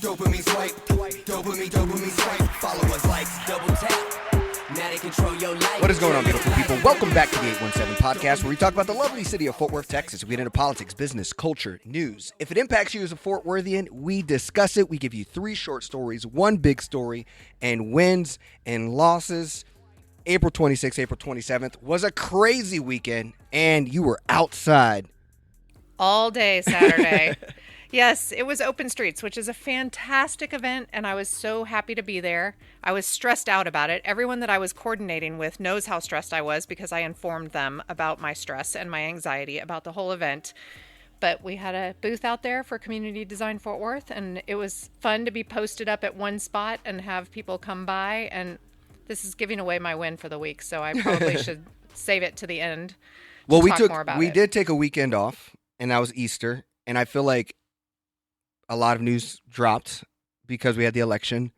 Dopamine swipe, dopamine swipe. Follow us, likes, double tap. Now they control your life. What is going on, beautiful people? Welcome back to the 817 Podcast, where we talk about the lovely city of Fort Worth, Texas. We get into politics, business, culture, news. If it impacts you as a Fort Worthian, we discuss it. We give you 3 short stories, 1 big story, and wins and losses. April 26th, April 27th was a crazy weekend, and you were outside. All day Saturday. Yes, it was Open Streets, which is a fantastic event, and I was so happy to be there. I was stressed out about it. Everyone that I was coordinating with knows how stressed I was because I informed them about my stress and my anxiety about the whole event. But we had a booth out there for Community Design Fort Worth, and it was fun to be posted up at one spot and have people come by. And this is giving away my win for the week, so I probably should save it to the end. Well, We did take a weekend off, and that was Easter, and I feel like a lot of news dropped because we had the election.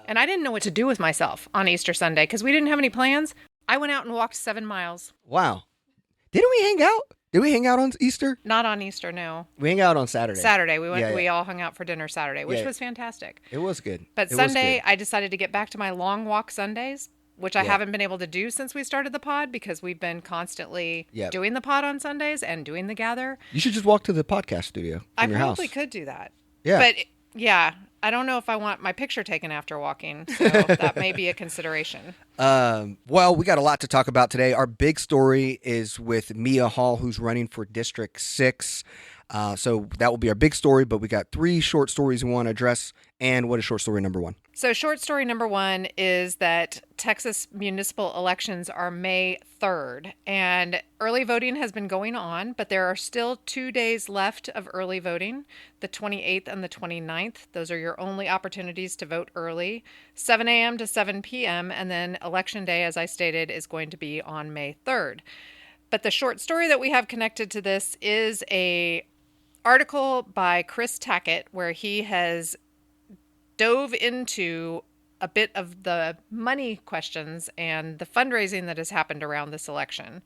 And I didn't know what to do with myself on Easter Sunday because we didn't have any plans. I went out and walked 7 miles. Wow. Didn't we hang out? Did we hang out on Easter? Not on Easter, no. We hung out on Saturday. Saturday. We all hung out for dinner Saturday, which Yeah. was fantastic. It was good. But It was Sunday, good. I decided to get back to my long walk Sundays, which I Yeah. haven't been able to do since we started the pod because we've been constantly Yeah. doing the pod on Sundays and doing the gather. You should just walk to the podcast studio I from your house. probably could do that. Yeah. But yeah, I don't know if I want my picture taken after walking, so that may be a consideration. Well, we got a lot to talk about today. Our big story is with Mia Hall, who's running for District 6. So that will be our big story, but we got 3 short stories we want to address. And what is short story number 1? So short story number 1 is that Texas municipal elections are May 3rd, and early voting has been going on, but there are still 2 days left of early voting, the 28th and the 29th. Those are your only opportunities to vote early, 7 a.m. to 7 p.m., and then Election Day, as I stated, is going to be on May 3rd. But the short story that we have connected to this is a article by Chris Tackett where he has dove into a bit of the money questions and the fundraising that has happened around this election.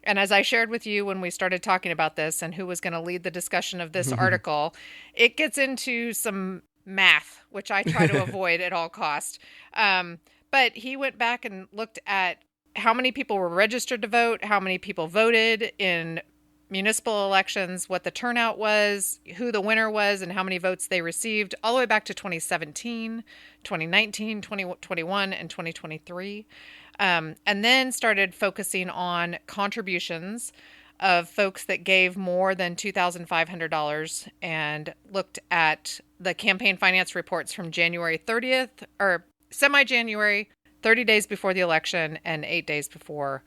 And as I shared with you when we started talking about this and who was going to lead the discussion of this article, it gets into some math, which I try to avoid at all costs. But he went back and looked at how many people were registered to vote, how many people voted in municipal elections, what the turnout was, who the winner was, and how many votes they received, all the way back to 2017, 2019, 2021, and 2023. And then started focusing on contributions of folks that gave more than $2,500 and looked at the campaign finance reports from January 30th, or semi-January, 30 days before the election, and 8 days before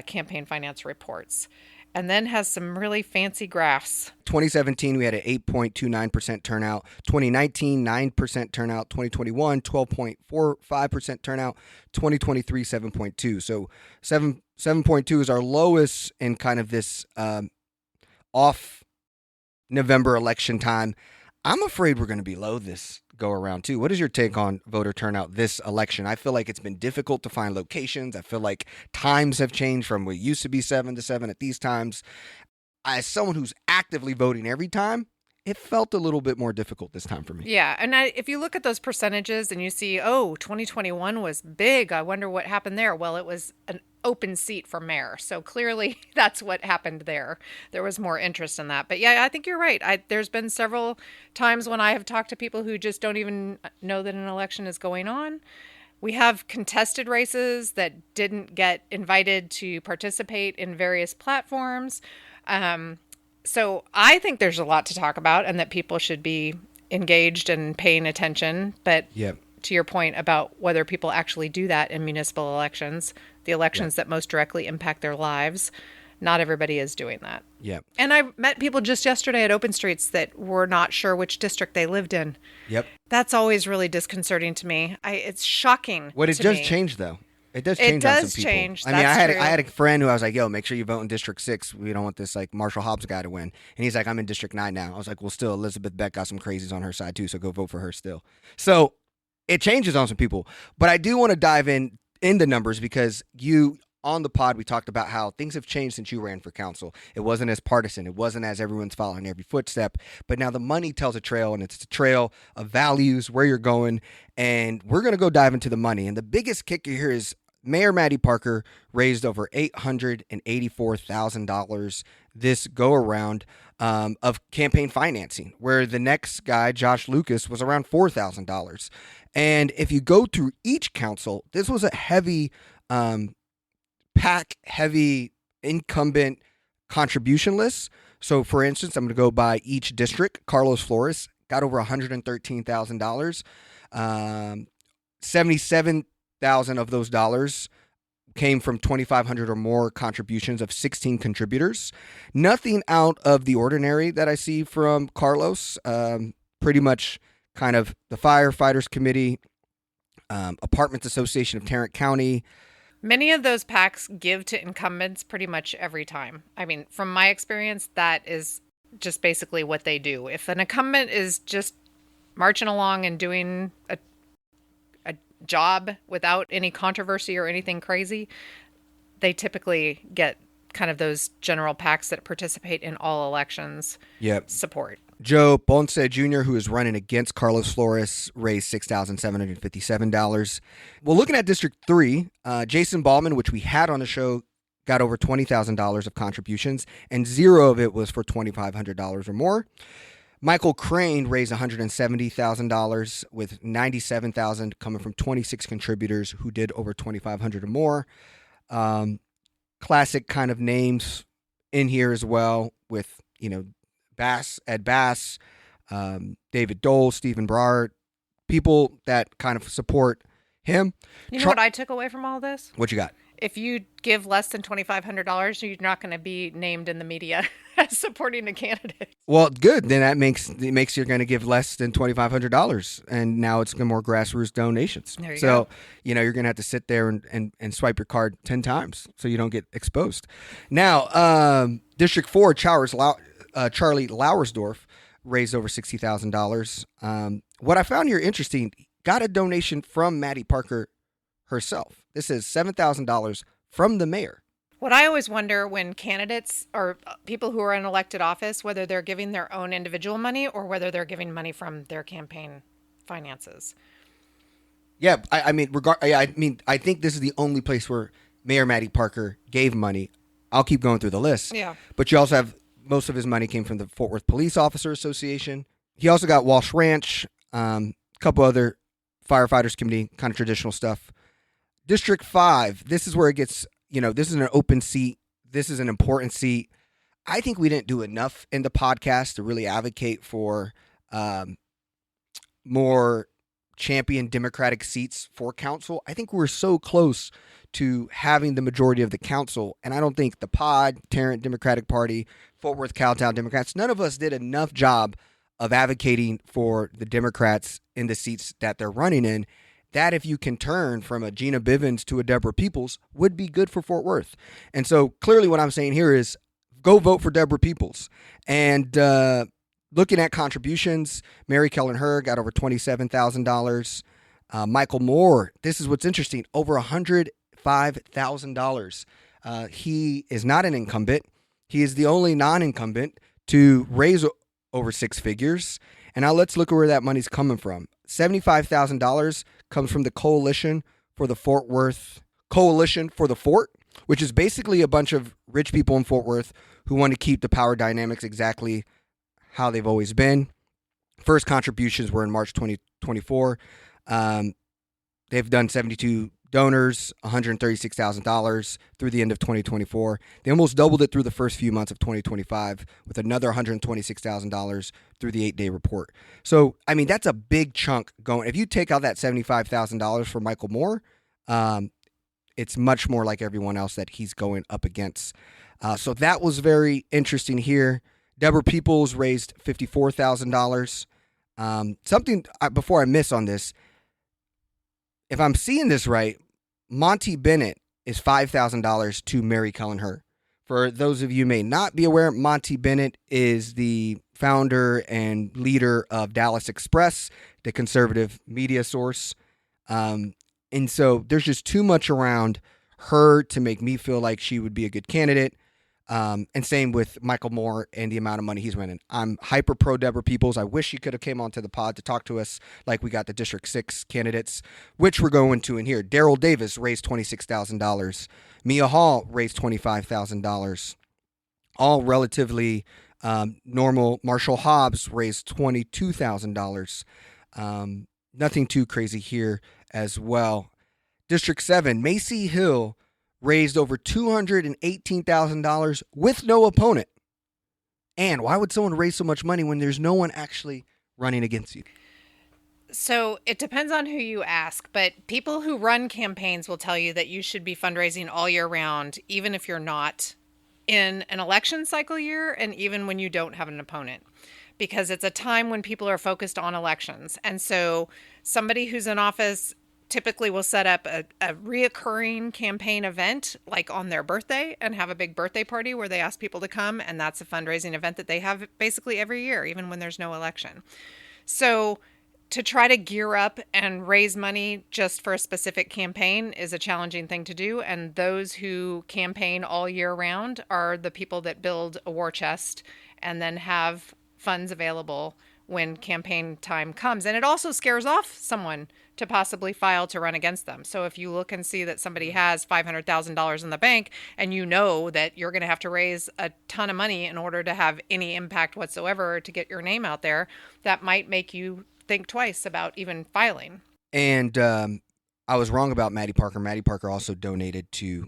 campaign finance reports. And then has some really fancy graphs. 2017, we had an 8.29% turnout. 2019, 9% turnout. 2021, 12.45% turnout. 2023, 7.2. So 7.2 is our lowest in kind of this off November election time. I'm afraid we're going to be low this go around too. What is your take on voter turnout this election? I feel like it's been difficult to find locations. I feel like times have changed from what used to be 7 to 7 at these times. As someone who's actively voting every time, it felt a little bit more difficult this time for me. Yeah, and if you look at those percentages and you see, 2021 was big, I wonder what happened there. Well, it was an open seat for mayor, so clearly that's what happened there. There was more interest in that. But yeah, I think you're right. There's been several times when I have talked to people who just don't even know that an election is going on. We have contested races that didn't get invited to participate in various platforms. So I think there's a lot to talk about and that people should be engaged and paying attention. But to your point about whether people actually do that in municipal elections, the elections that most directly impact their lives, not everybody is doing that. Yeah. And I met people just yesterday at Open Streets that were not sure which district they lived in. Yep. That's always really disconcerting to me. It's shocking. What it to does me. change though. It does change on some people. Change. I mean, That's I true. had a friend who I was like, yo, make sure you vote in District 6. We don't want this like Marshall Hobbs guy to win. And he's like, I'm in District 9 now. I was like, well, still, Elizabeth Beck got some crazies on her side too, so go vote for her still. So it changes on some people. But I do want to dive in the numbers because you on the pod, we talked about how things have changed since you ran for council. It wasn't as partisan. It wasn't as everyone's following every footstep. But now the money tells a trail, and it's a trail of values, where you're going. And we're going to go dive into the money. And the biggest kicker here is Mayor Maddie Parker raised over $884,000 this go around of campaign financing, where the next guy, Josh Lucas, was around $4,000. And if you go through each council, this was a heavy heavy incumbent contribution list. So, for instance, I'm going to go by each district. Carlos Flores got over $113,000. 77,000 of those dollars came from 2,500 or more contributions of 16 contributors. Nothing out of the ordinary that I see from Carlos. Pretty much kind of the Firefighters Committee, Apartments Association of Tarrant County. Many of those PACs give to incumbents pretty much every time. I mean, from my experience, that is just basically what they do. If an incumbent is just marching along and doing a job without any controversy or anything crazy, they typically get kind of those general PACs that participate in all elections support. Joe Ponce Jr., who is running against Carlos Flores, raised $6,757. Well, looking at District 3, Jason Ballman, which we had on the show, got over $20,000 of contributions, and zero of it was for $2,500 or more. Michael Crane raised $170,000, with $97,000 coming from 26 contributors who did over $2,500 or more. Classic kind of names in here as well, with, Ed Bass, David Dole, Stephen Brard, people that kind of support him. You know what I took away from all this? What you got? If you give less than $2,500, you're not going to be named in the media as supporting a candidate. Well, good. Then it makes you're going to give less than $2,500, and now it's more grassroots donations. There you go. go. You're going to have to sit there and swipe your card 10 times so you don't get exposed. Now, District 4, Charlie Lauersdorf raised over $60,000. What I found here interesting, got a donation from Maddie Parker herself. This is $7,000 from the mayor. What I always wonder when candidates or people who are in elected office, whether they're giving their own individual money or whether they're giving money from their campaign finances. Yeah, I think this is the only place where Mayor Maddie Parker gave money. I'll keep going through the list. Yeah. But you also have most of his money came from the Fort Worth Police Officer Association. He also got Walsh Ranch, a couple other Firefighters Committee, kind of traditional stuff. District 5, this is where it gets, this is an open seat. This is an important seat. I think we didn't do enough in the podcast to really advocate for more champion Democratic seats for council. I think we're so close to having the majority of the council, and I don't think the pod, Tarrant Democratic Party, Fort Worth Cowtown Democrats, none of us did enough job of advocating for the Democrats in the seats that they're running in. That if you can turn from a Gina Bivens to a Deborah Peoples would be good for Fort Worth. And so clearly what I'm saying here is go vote for Deborah Peoples. And looking at contributions, Mary Kellen Herr got over $27,000. Michael Moore, this is what's interesting, over $105,000. He is not an incumbent. He is the only non-incumbent to raise over six figures. And now let's look at where that money's coming from. $75,000 comes from the Coalition for the Fort, which is basically a bunch of rich people in Fort Worth who want to keep the power dynamics exactly how they've always been. First contributions were in March 2024. They've done 72 donors, $136,000 through the end of 2024. They almost doubled it through the first few months of 2025 with another $126,000 through the 8-day report. So, that's a big chunk going. If you take out that $75,000 for Michael Moore, it's much more like everyone else that he's going up against. So that was very interesting here. Deborah Peoples raised $54,000. Something before I miss on this, if I'm seeing this right, Monty Bennett is $5,000 to Mary Kellen Herr. For those of you who may not be aware, Monty Bennett is the founder and leader of Dallas Express, the conservative media source. And so there's just too much around her to make me feel like she would be a good candidate. And same with Michael Moore and the amount of money he's winning. I'm hyper pro Deborah Peoples. I wish she could have came onto the pod to talk to us like we got the District 6 candidates, which we're going to in here. Daryl Davis raised $26,000. Mia Hall raised $25,000. All relatively normal. Marshall Hobbs raised $22,000. Nothing too crazy here as well. District 7, Macy Hill raised over $218,000 with no opponent. And why would someone raise so much money when there's no one actually running against you? So it depends on who you ask, but people who run campaigns will tell you that you should be fundraising all year round, even if you're not in an election cycle year and even when you don't have an opponent, because it's a time when people are focused on elections. And so somebody who's in office typically will set up a reoccurring campaign event like on their birthday and have a big birthday party where they ask people to come. And that's a fundraising event that they have basically every year, even when there's no election. So to try to gear up and raise money just for a specific campaign is a challenging thing to do. And those who campaign all year round are the people that build a war chest and then have funds available when campaign time comes. And it also scares off someone to possibly file to run against them. So if you look and see that somebody has $500,000 in the bank and you know that you're going to have to raise a ton of money in order to have any impact whatsoever to get your name out there, that might make you think twice about even filing. And I was wrong about Maddie Parker. Maddie Parker also donated to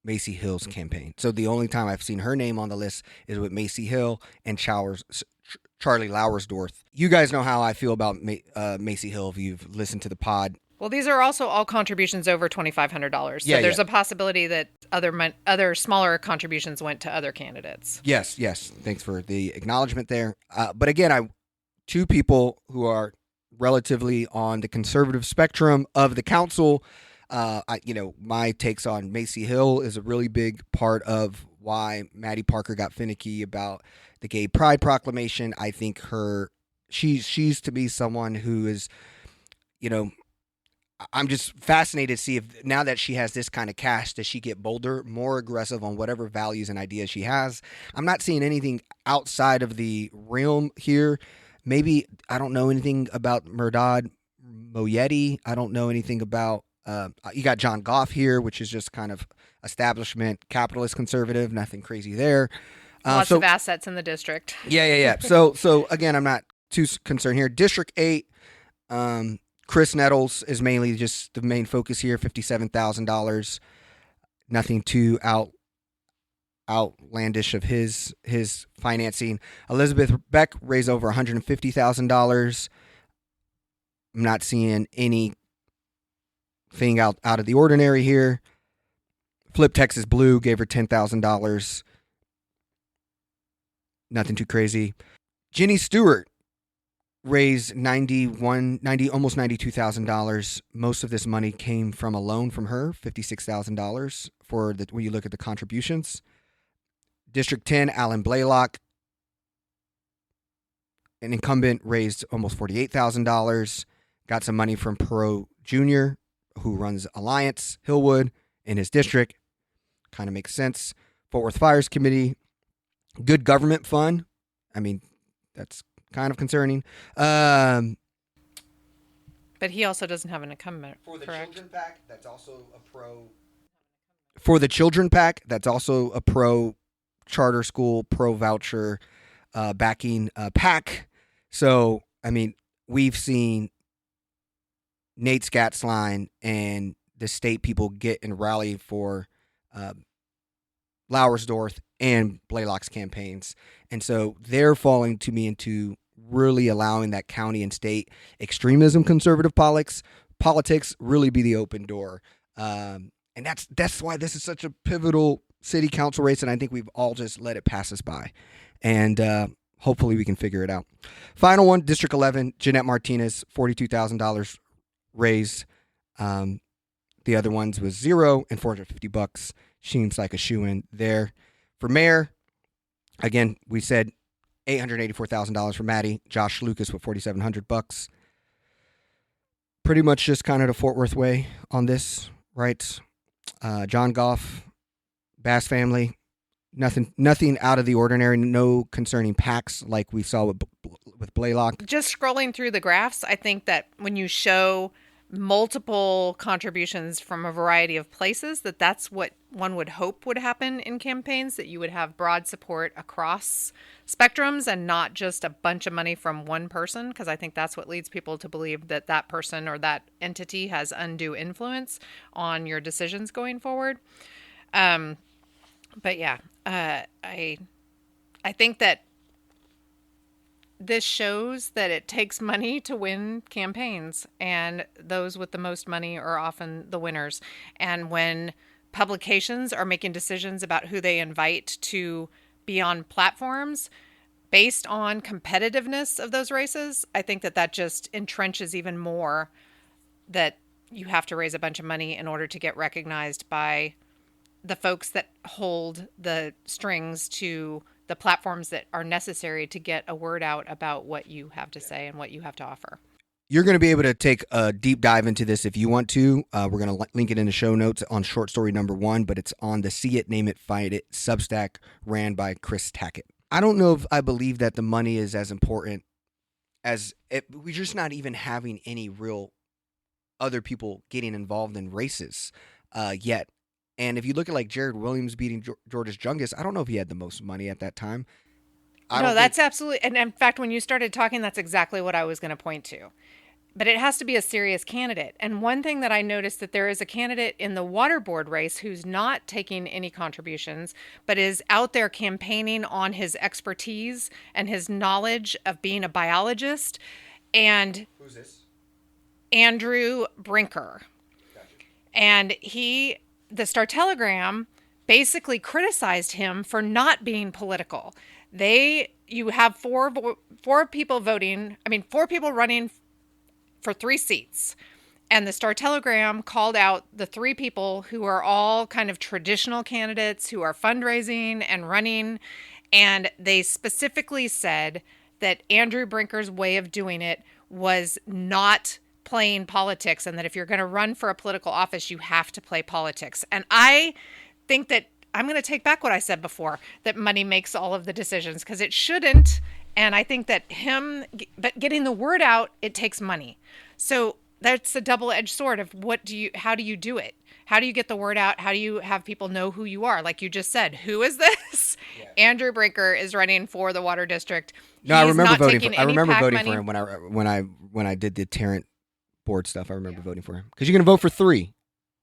Macy Hill's campaign. So the only time I've seen her name on the list is with Macy Hill and Charlie Lauersdorf. You guys know how I feel about Macy Hill if you've listened to the pod. Well, these are also all contributions over $2,500. So there's a possibility that other smaller contributions went to other candidates. Yes. Thanks for the acknowledgement there. But again, two people who are relatively on the conservative spectrum of the council. My takes on Macy Hill is a really big part of why Maddie Parker got finicky about the gay pride proclamation. I think she's to be someone who is, I'm just fascinated to see if now that she has this kind of cash, does she get bolder, more aggressive on whatever values and ideas she has? I'm not seeing anything outside of the realm here. Maybe I don't know anything about Mehrdad Moyetti. I don't know anything about you got John Goff here, which is just kind of establishment, capitalist conservative, nothing crazy there. Lots of assets in the district. Yeah. So again, I'm not too concerned here. District 8, Chris Nettles is mainly just the main focus here, $57,000. Nothing too outlandish of his financing. Elizabeth Beck raised over $150,000. I'm not seeing anything out of the ordinary here. Flip Texas Blue gave her $10,000. Nothing too crazy. Ginny Stewart raised almost $92,000. Most of this money came from a loan from her, $56,000 when you look at the contributions. District 10, Alan Blaylock, an incumbent, raised almost $48,000. Got some money from Perot Jr., who runs Alliance Hillwood in his district. Kind of makes sense. Fort Worth Fires Committee, Good Government Fund. I mean, that's kind of concerning. But he also doesn't have an incumbent, for the correct? Children PAC, that's also a pro. For the Children PAC, that's also a pro charter school, pro voucher backing PAC. So, I mean, we've seen Nate Scatsline and the state people get and rally for Lauersdorf and Blaylock's campaigns. And so they're falling to me into really allowing that county and state extremism, conservative politics really be the open door. And that's why this is such a pivotal city council race, and I think we've all just let it pass us by. And hopefully we can figure it out. Final one, District 11, Jeanette Martinez, $42,000 raised. The other ones was $0 and $450. Seems like a shoo-in there. For mayor, again, we said $884,000 for Maddie. Josh Lucas with $4,700. Pretty much just kind of the Fort Worth way on this, right? John Goff, Bass family. Nothing out of the ordinary. No concerning packs like we saw with Blaylock. Just scrolling through the graphs, I think that when you show multiple contributions from a variety of places, that's what one would hope would happen in campaigns, that you would have broad support across spectrums and not just a bunch of money from one person, because I think that's what leads people to believe that that person or that entity has undue influence on your decisions going forward. But yeah, I think that this shows that it takes money to win campaigns, and those with the most money are often the winners. And when publications are making decisions about who they invite to be on platforms based on competitiveness of those races, I think that just entrenches even more that you have to raise a bunch of money in order to get recognized by the folks that hold the strings to the platforms that are necessary to get a word out about what you have to say and what you have to offer. You're going to be able to take a deep dive into this if you want to. We're going to link it in the show notes on short story number 1, but it's on the See It, Name It, Fight It Substack ran by Chris Tackett. I don't know if I believe that the money is as important as we're just not even having any real other people getting involved in races yet. And if you look at like Jared Williams beating Georges Jungus, I don't know if he had the most money at that time. No, that's absolutely. And in fact, when you started talking, that's exactly what I was going to point to. But it has to be a serious candidate. And one thing that I noticed, that there is a candidate in the water board race who's not taking any contributions, but is out there campaigning on his expertise and his knowledge of being a biologist. And who's this? Andrew Brinker. Gotcha. And the Star Telegram basically criticized him for not being political. You have four people running for 3 seats. And the Star Telegram called out the 3 people who are all kind of traditional candidates who are fundraising and running. And they specifically said that Andrew Brinker's way of doing it was not playing politics, and that if you're going to run for a political office, you have to play politics. And I think that I'm going to take back what I said before, that money makes all of the decisions, because it shouldn't. And I think that but getting the word out, it takes money. So that's a double-edged sword of how do you do it? How do you get the word out? How do you have people know who you are? Like you just said, who is this? Yeah. Andrew Brinker is running for the Water District. No, I remember voting for him when I did the Tarrant board stuff. I remember voting for him because you're going to vote for 3.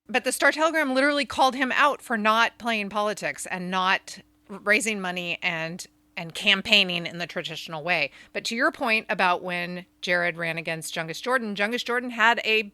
But the Star Telegram literally called him out for not playing politics and not raising money and campaigning in the traditional way. But to your point about when Jared ran against Jungus Jordan had a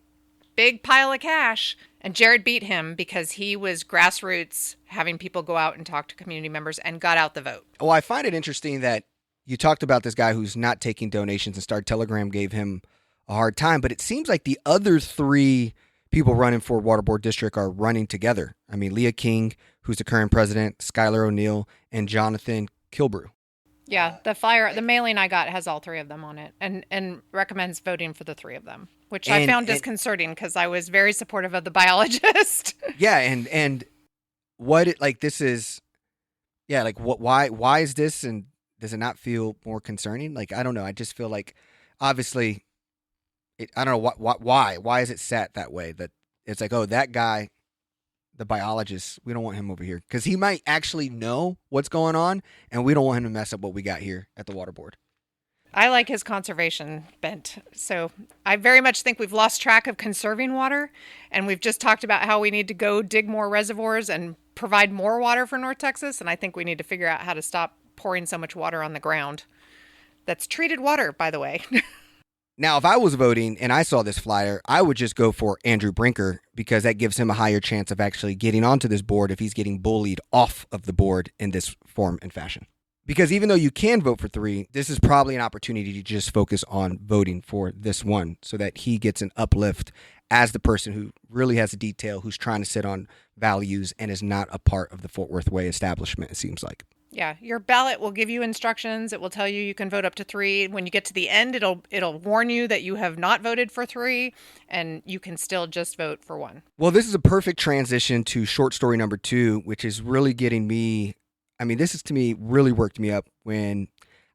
big pile of cash, and Jared beat him because he was grassroots, having people go out and talk to community members, and got out the vote. Well, I find it interesting that you talked about this guy who's not taking donations, and Star Telegram gave him a hard time, but it seems like the other 3 people running for Water Board District are running together. I mean, Leah King, who's the current president, Skylar O'Neill, and Jonathan Kilbrew. Yeah, the mailing I got has all 3 of them on it, and recommends voting for the 3 of them, which I found disconcerting because I was very supportive of the biologist. Yeah, and this is, yeah, like why is this, and does it not feel more concerning? Like, I don't know. I just feel like, obviously, I don't know why is it set that way, that it's like, oh, that guy, the biologist, we don't want him over here because he might actually know what's going on, and we don't want him to mess up what we got here at the water board. I like his conservation bent. So I very much think we've lost track of conserving water, and we've just talked about how we need to go dig more reservoirs and provide more water for North Texas. And I think we need to figure out how to stop pouring so much water on the ground. That's treated water, by the way. Now, if I was voting and I saw this flyer, I would just go for Andrew Brinker because that gives him a higher chance of actually getting onto this board if he's getting bullied off of the board in this form and fashion. Because even though you can vote for 3, this is probably an opportunity to just focus on voting for this one so that he gets an uplift as the person who really has a detail, who's trying to sit on values and is not a part of the Fort Worth Way establishment, it seems like. Yeah, your ballot will give you instructions. It will tell you can vote up to 3. When you get to the end, it'll warn you that you have not voted for 3, and you can still just vote for 1. Well, this is a perfect transition to short story number 2, which is really getting me. I mean, this is to me really worked me up when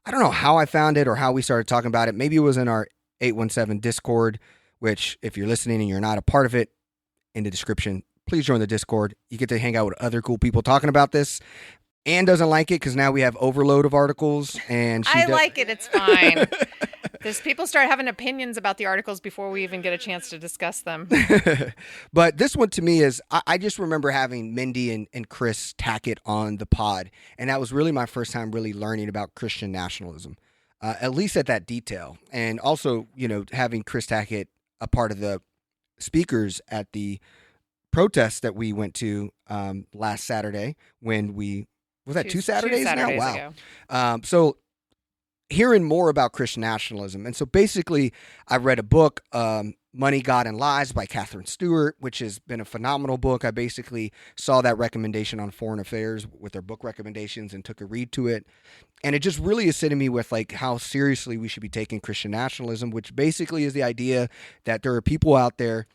I don't know how I found it or how we started talking about it. Maybe it was in our 817 Discord, which if you're listening and you're not a part of it, in the description, please join the Discord. You get to hang out with other cool people talking about this. Anne doesn't like it because now we have overload of articles, and I like it. It's fine. Because people start having opinions about the articles before we even get a chance to discuss them. But this one to me is, I just remember having Mindy and Chris Tackett on the pod, and that was really my first time really learning about Christian nationalism, at least at that detail. And also, having Chris Tackett a part of the speakers at the protest that we went to last Saturday when we... Was that 2 Saturdays, 2 Saturdays now? ago. Wow. So hearing more about Christian nationalism. And so basically I read a book, Money, God, and Lies by Catherine Stewart, which has been a phenomenal book. I basically saw that recommendation on Foreign Affairs with their book recommendations and took a read to it. And it just really is sitting me with like how seriously we should be taking Christian nationalism, which basically is the idea that there are people out there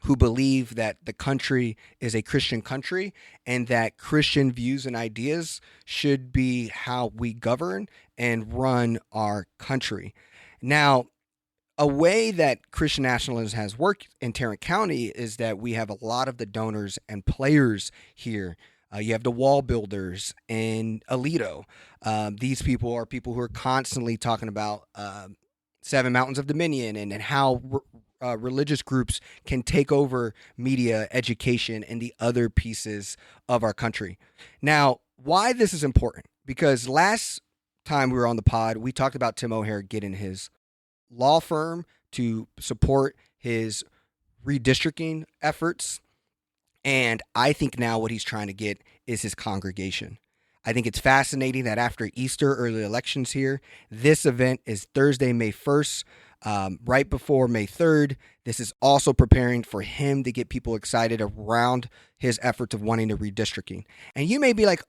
who believe that the country is a Christian country and that Christian views and ideas should be how we govern and run our country. Now, a way that Christian nationalism has worked in Tarrant County is that we have a lot of the donors and players here. You have the wall builders in Alito. These people are people who are constantly talking about Seven Mountains of Dominion and how religious groups can take over media, education, and the other pieces of our country. Now, why this is important? Because last time we were on the pod, we talked about Tim O'Hare getting his law firm to support his redistricting efforts. And I think now what he's trying to get is his congregation. I think it's fascinating that after Easter, early elections here, this event is Thursday, May 1st. Right before May 3rd. This is also preparing for him to get people excited around his efforts of wanting to redistricting. And you may be like,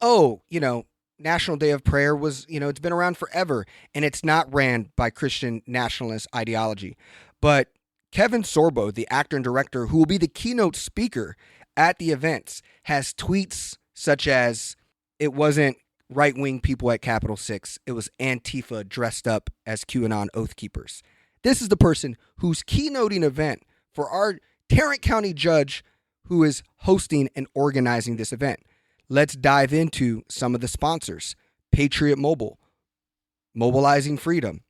National Day of Prayer was, it's been around forever, and it's not ran by Christian nationalist ideology. But Kevin Sorbo, the actor and director who will be the keynote speaker at the events, has tweets such as, it wasn't right-wing people at Capitol 6, it was Antifa dressed up as QAnon oath keepers. This is the person who's keynoting event for our Tarrant County judge who is hosting and organizing this event. Let's dive into some of the sponsors. Patriot Mobile, Mobilizing Freedom.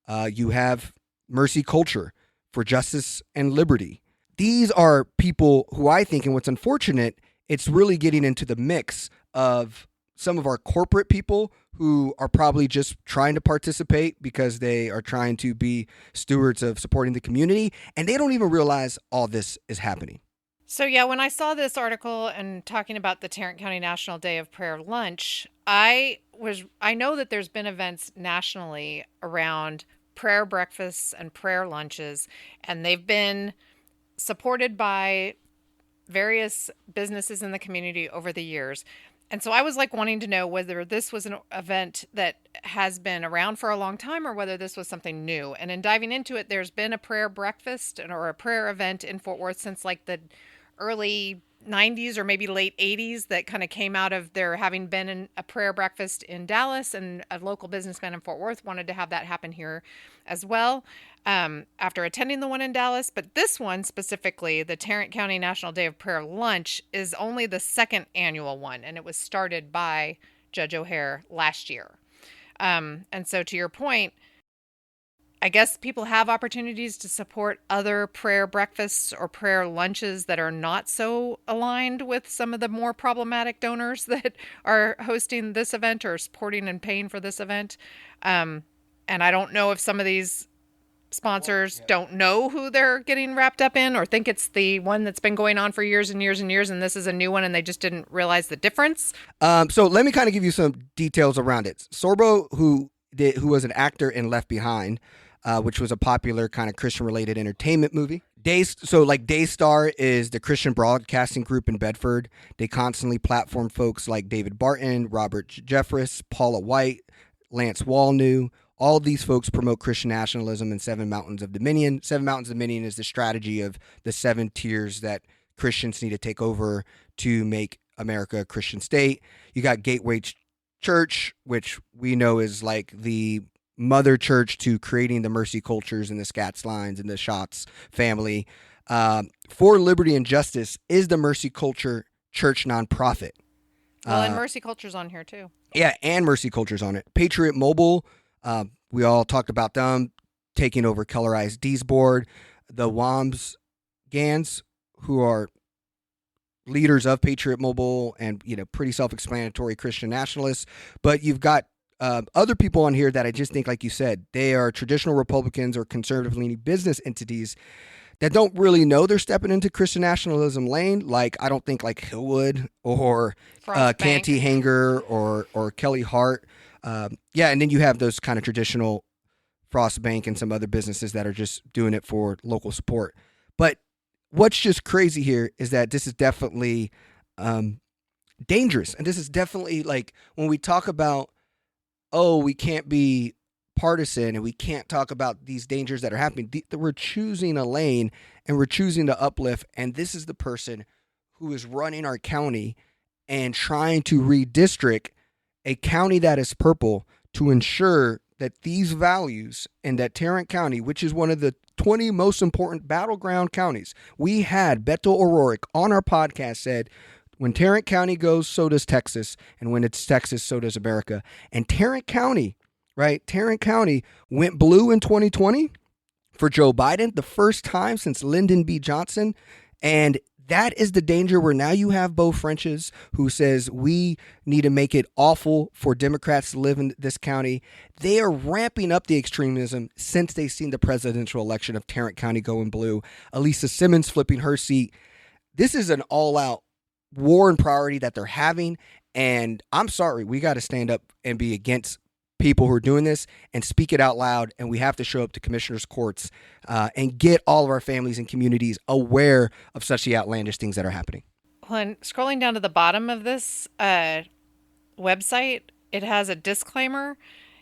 You have Mercy Culture for Justice and Liberty. These are people who I think, and what's unfortunate, it's really getting into the mix of some of our corporate people who are probably just trying to participate because they are trying to be stewards of supporting the community, and they don't even realize all this is happening. So yeah, when I saw this article and talking about the Tarrant County National Day of Prayer lunch, I know that there's been events nationally around prayer breakfasts and prayer lunches, and they've been supported by various businesses in the community over the years. And so I was like wanting to know whether this was an event that has been around for a long time or whether this was something new. And in diving into it, there's been a prayer breakfast or a prayer event in Fort Worth since like the early 90s or maybe late 80s that kind of came out of there having been in a prayer breakfast in Dallas, and a local businessman in Fort Worth wanted to have that happen here as well after attending the one in Dallas. But this one specifically, the Tarrant County National Day of Prayer lunch, is only the second annual one, and it was started by Judge O'Hare last year. And so to your point, I guess people have opportunities to support other prayer breakfasts or prayer lunches that are not so aligned with some of the more problematic donors that are hosting this event or supporting and paying for this event. And I don't know if some of these sponsors don't know who they're getting wrapped up in or think it's the one that's been going on for years and years and years, and this is a new one and they just didn't realize the difference. So let me kind of give you some details around it. Sorbo, who was an actor in Left Behind, which was a popular kind of Christian-related entertainment movie, Daystar is the Christian broadcasting group in Bedford. They constantly platform folks like David Barton, Robert Jeffress, Paula White, Lance Walnew. All of these folks promote Christian nationalism and Seven Mountains of Dominion. Seven Mountains of Dominion is the strategy of the 7 tiers that Christians need to take over to make America a Christian state. You got Gateway Church, which we know is like the mother church to creating the mercy cultures and the Scats lines and the Shots family. For Liberty and Justice is the mercy culture church nonprofit. Well, and mercy culture's on here too. Yeah, and mercy culture's on it. Patriot Mobile, we all talked about them taking over Keller ISD's board. The WAMS Gans, who are leaders of Patriot Mobile and, pretty self-explanatory Christian nationalists. But you've got other people on here that I just think, like you said, they are traditional Republicans or conservative-leaning business entities that don't really know they're stepping into Christian nationalism lane. Like, I don't think like Hillwood or Canty Hanger or Kelly Hart. And then you have those kind of traditional Frost Bank and some other businesses that are just doing it for local support. But what's just crazy here is that this is definitely dangerous. And this is definitely like when we talk about, we can't be partisan and we can't talk about these dangers that are happening. We're choosing a lane and we're choosing to uplift. And this is the person who is running our county and trying to redistrict a county that is purple to ensure that these values and that Tarrant County, which is one of the 20 most important battleground counties, we had Beto O'Rourke on our podcast said, when Tarrant County goes, so does Texas. And when it's Texas, so does America. And Tarrant County, right? Tarrant County went blue in 2020 for Joe Biden, the first time since Lyndon B. Johnson. And that is the danger where now you have Beau Frenches who says we need to make it awful for Democrats to live in this county. They are ramping up the extremism since they've seen the presidential election of Tarrant County going blue. Elisa Simmons flipping her seat. This is an all-out war and priority that they're having. And I'm sorry, we got to stand up and be against people who are doing this and speak it out loud. And we have to show up to commissioners' courts and get all of our families and communities aware of such the outlandish things that are happening. When scrolling down to the bottom of this website, it has a disclaimer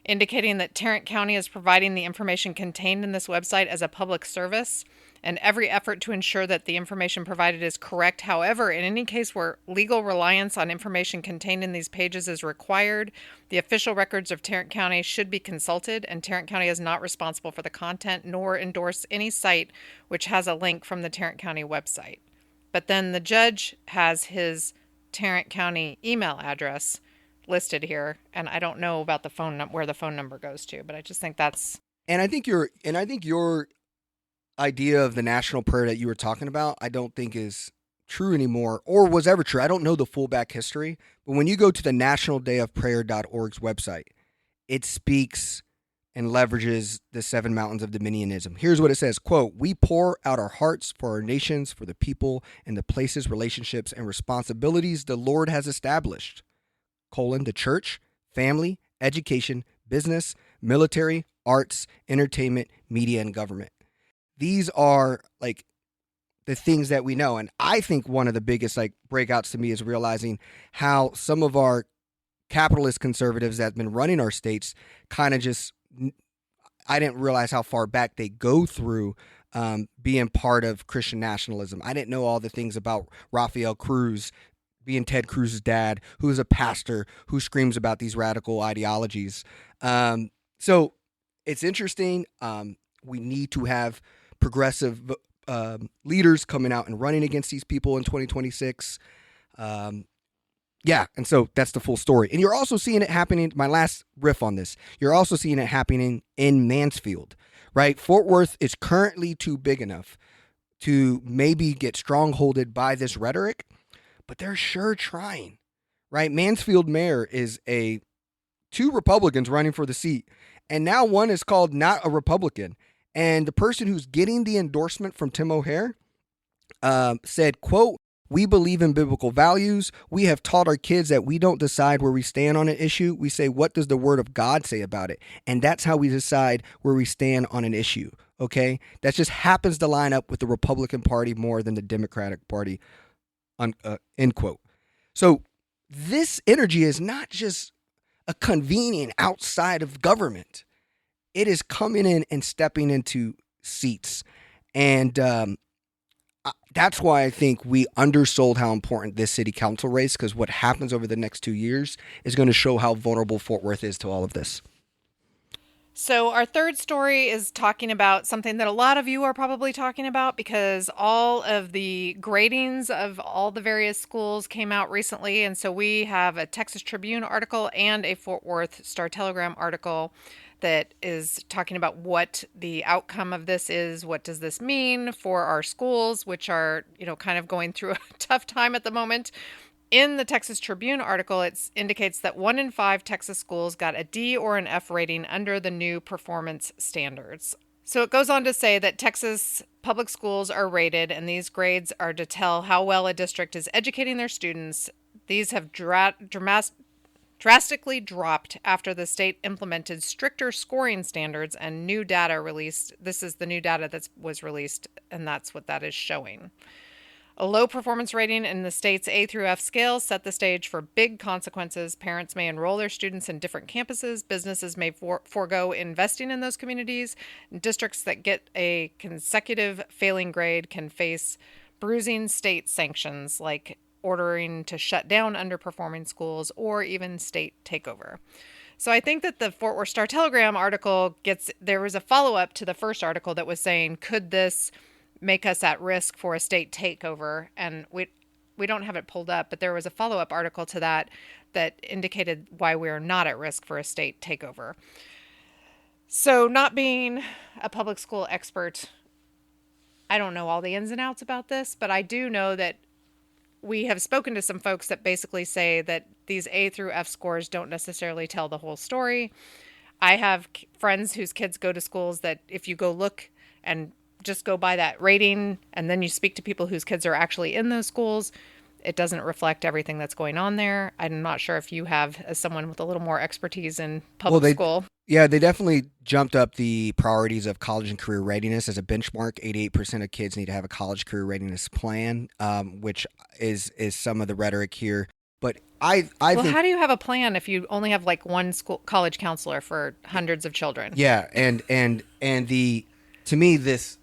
indicating that Tarrant County is providing the information contained in this website as a public service and every effort to ensure that the information provided is correct. However, in any case where legal reliance on information contained in these pages is required, the official records of Tarrant County should be consulted, and Tarrant County is not responsible for the content nor endorse any site which has a link from the Tarrant County website. But then the judge has his Tarrant County email address listed here, and I don't know about the phone where the phone number goes to, but I just think that's. And I think your idea of the national prayer that you were talking about, I don't think is true anymore or was ever true. I don't know the full back history, but when you go to the nationaldayofprayer.org's website, it speaks and leverages the 7 mountains of dominionism. Here's what it says, quote, "We pour out our hearts for our nations, for the people and the places, relationships, and responsibilities the Lord has established, the church, family, education, business, military, arts, entertainment, media, and government." These are like the things that we know. And I think one of the biggest breakouts to me is realizing how some of our capitalist conservatives that have been running our states kind of just, I didn't realize how far back they go through being part of Christian nationalism. I didn't know all the things about Rafael Cruz being Ted Cruz's dad, who is a pastor who screams about these radical ideologies. So it's interesting. We need to have progressive leaders coming out and running against these people in 2026. And so that's the full story. And you're also seeing it happening, my last riff on this, you're also seeing it happening in Mansfield, right? Fort Worth is currently too big enough to maybe get strongholded by this rhetoric, but they're sure trying, right? Mansfield mayor is 2 Republicans running for the seat, and now one is called not a Republican. And the person who's getting the endorsement from Tim O'Hare said, quote, "We believe in biblical values. We have taught our kids that we don't decide where we stand on an issue. We say, what does the word of God say about it? And that's how we decide where we stand on an issue." Okay, that just happens to line up with the Republican Party more than the Democratic Party. End quote. So this energy is not just a convening outside of government. It is coming in and stepping into seats. And that's why I think we undersold how important this city council race, because what happens over the next 2 years is going to show how vulnerable Fort Worth is to all of this. So our third story is talking about something that a lot of you are probably talking about, because all of the gradings of all the various schools came out recently. And so we have a Texas Tribune article and a Fort Worth Star-Telegram article that is talking about what the outcome of this is. What does this mean for our schools, which are, kind of going through a tough time at the moment? In the Texas Tribune article, it indicates that 1 in 5 Texas schools got a D or an F rating under the new performance standards. So it goes on to say that Texas public schools are rated, and these grades are to tell how well a district is educating their students. These have drastically dropped after the state implemented stricter scoring standards and new data released. This is the new data that was released, and that's what that is showing. A low performance rating in the state's A through F scale set the stage for big consequences. Parents may enroll their students in different campuses. Businesses may forego investing in those communities. Districts that get a consecutive failing grade can face bruising state sanctions, like ordering to shut down underperforming schools or even state takeover. So I think that the Fort Worth Star-Telegram article there was a follow-up to the first article that was saying, could this make us at risk for a state takeover? And we don't have it pulled up, but there was a follow-up article to that indicated why we're not at risk for a state takeover. So, not being a public school expert, I don't know all the ins and outs about this, but I do know that we have spoken to some folks that basically say that these A through F scores don't necessarily tell the whole story. I have friends whose kids go to schools that if you go look and just go by that rating, and then you speak to people whose kids are actually in those schools, it doesn't reflect everything that's going on there. I'm not sure if you have, as someone with a little more expertise in public school. Yeah, they definitely jumped up the priorities of college and career readiness as a benchmark. 88% of kids need to have a college career readiness plan, which is some of the rhetoric here. But I think, how do you have a plan if you only have like one college counselor for hundreds of children? Yeah, and to me, this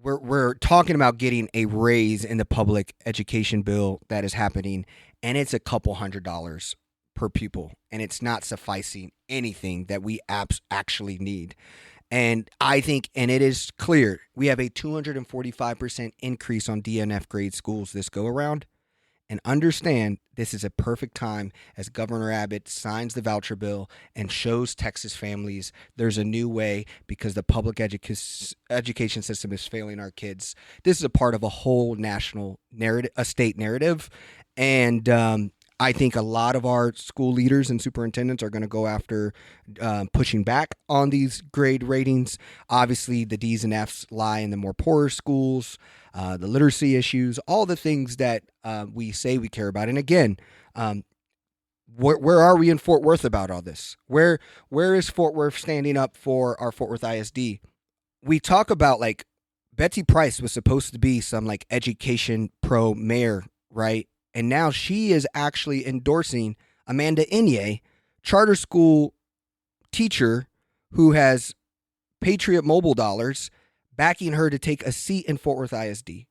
we're talking about getting a raise in the public education bill that is happening, and it's a couple $100 per pupil, and it's not sufficing anything that we actually need. And I think, and it is clear, we have a 245% increase on DNF grade schools this go around. And understand this is a perfect time as Governor Abbott signs the voucher bill and shows Texas families there's a new way, because the public education system is failing our kids. This is a part of a whole national narrative, a state narrative. And I think a lot of our school leaders and superintendents are going to go after pushing back on these grade ratings. Obviously, the D's and F's lie in the more poorer schools, the literacy issues, all the things that we say we care about. And again, where are we in Fort Worth about all this? Where is Fort Worth standing up for our Fort Worth ISD? We talk about, like, Betsy Price was supposed to be some like education pro mayor, right? And now she is actually endorsing Amanda Inye, charter school teacher who has Patriot Mobile dollars, backing her to take a seat in Fort Worth ISD.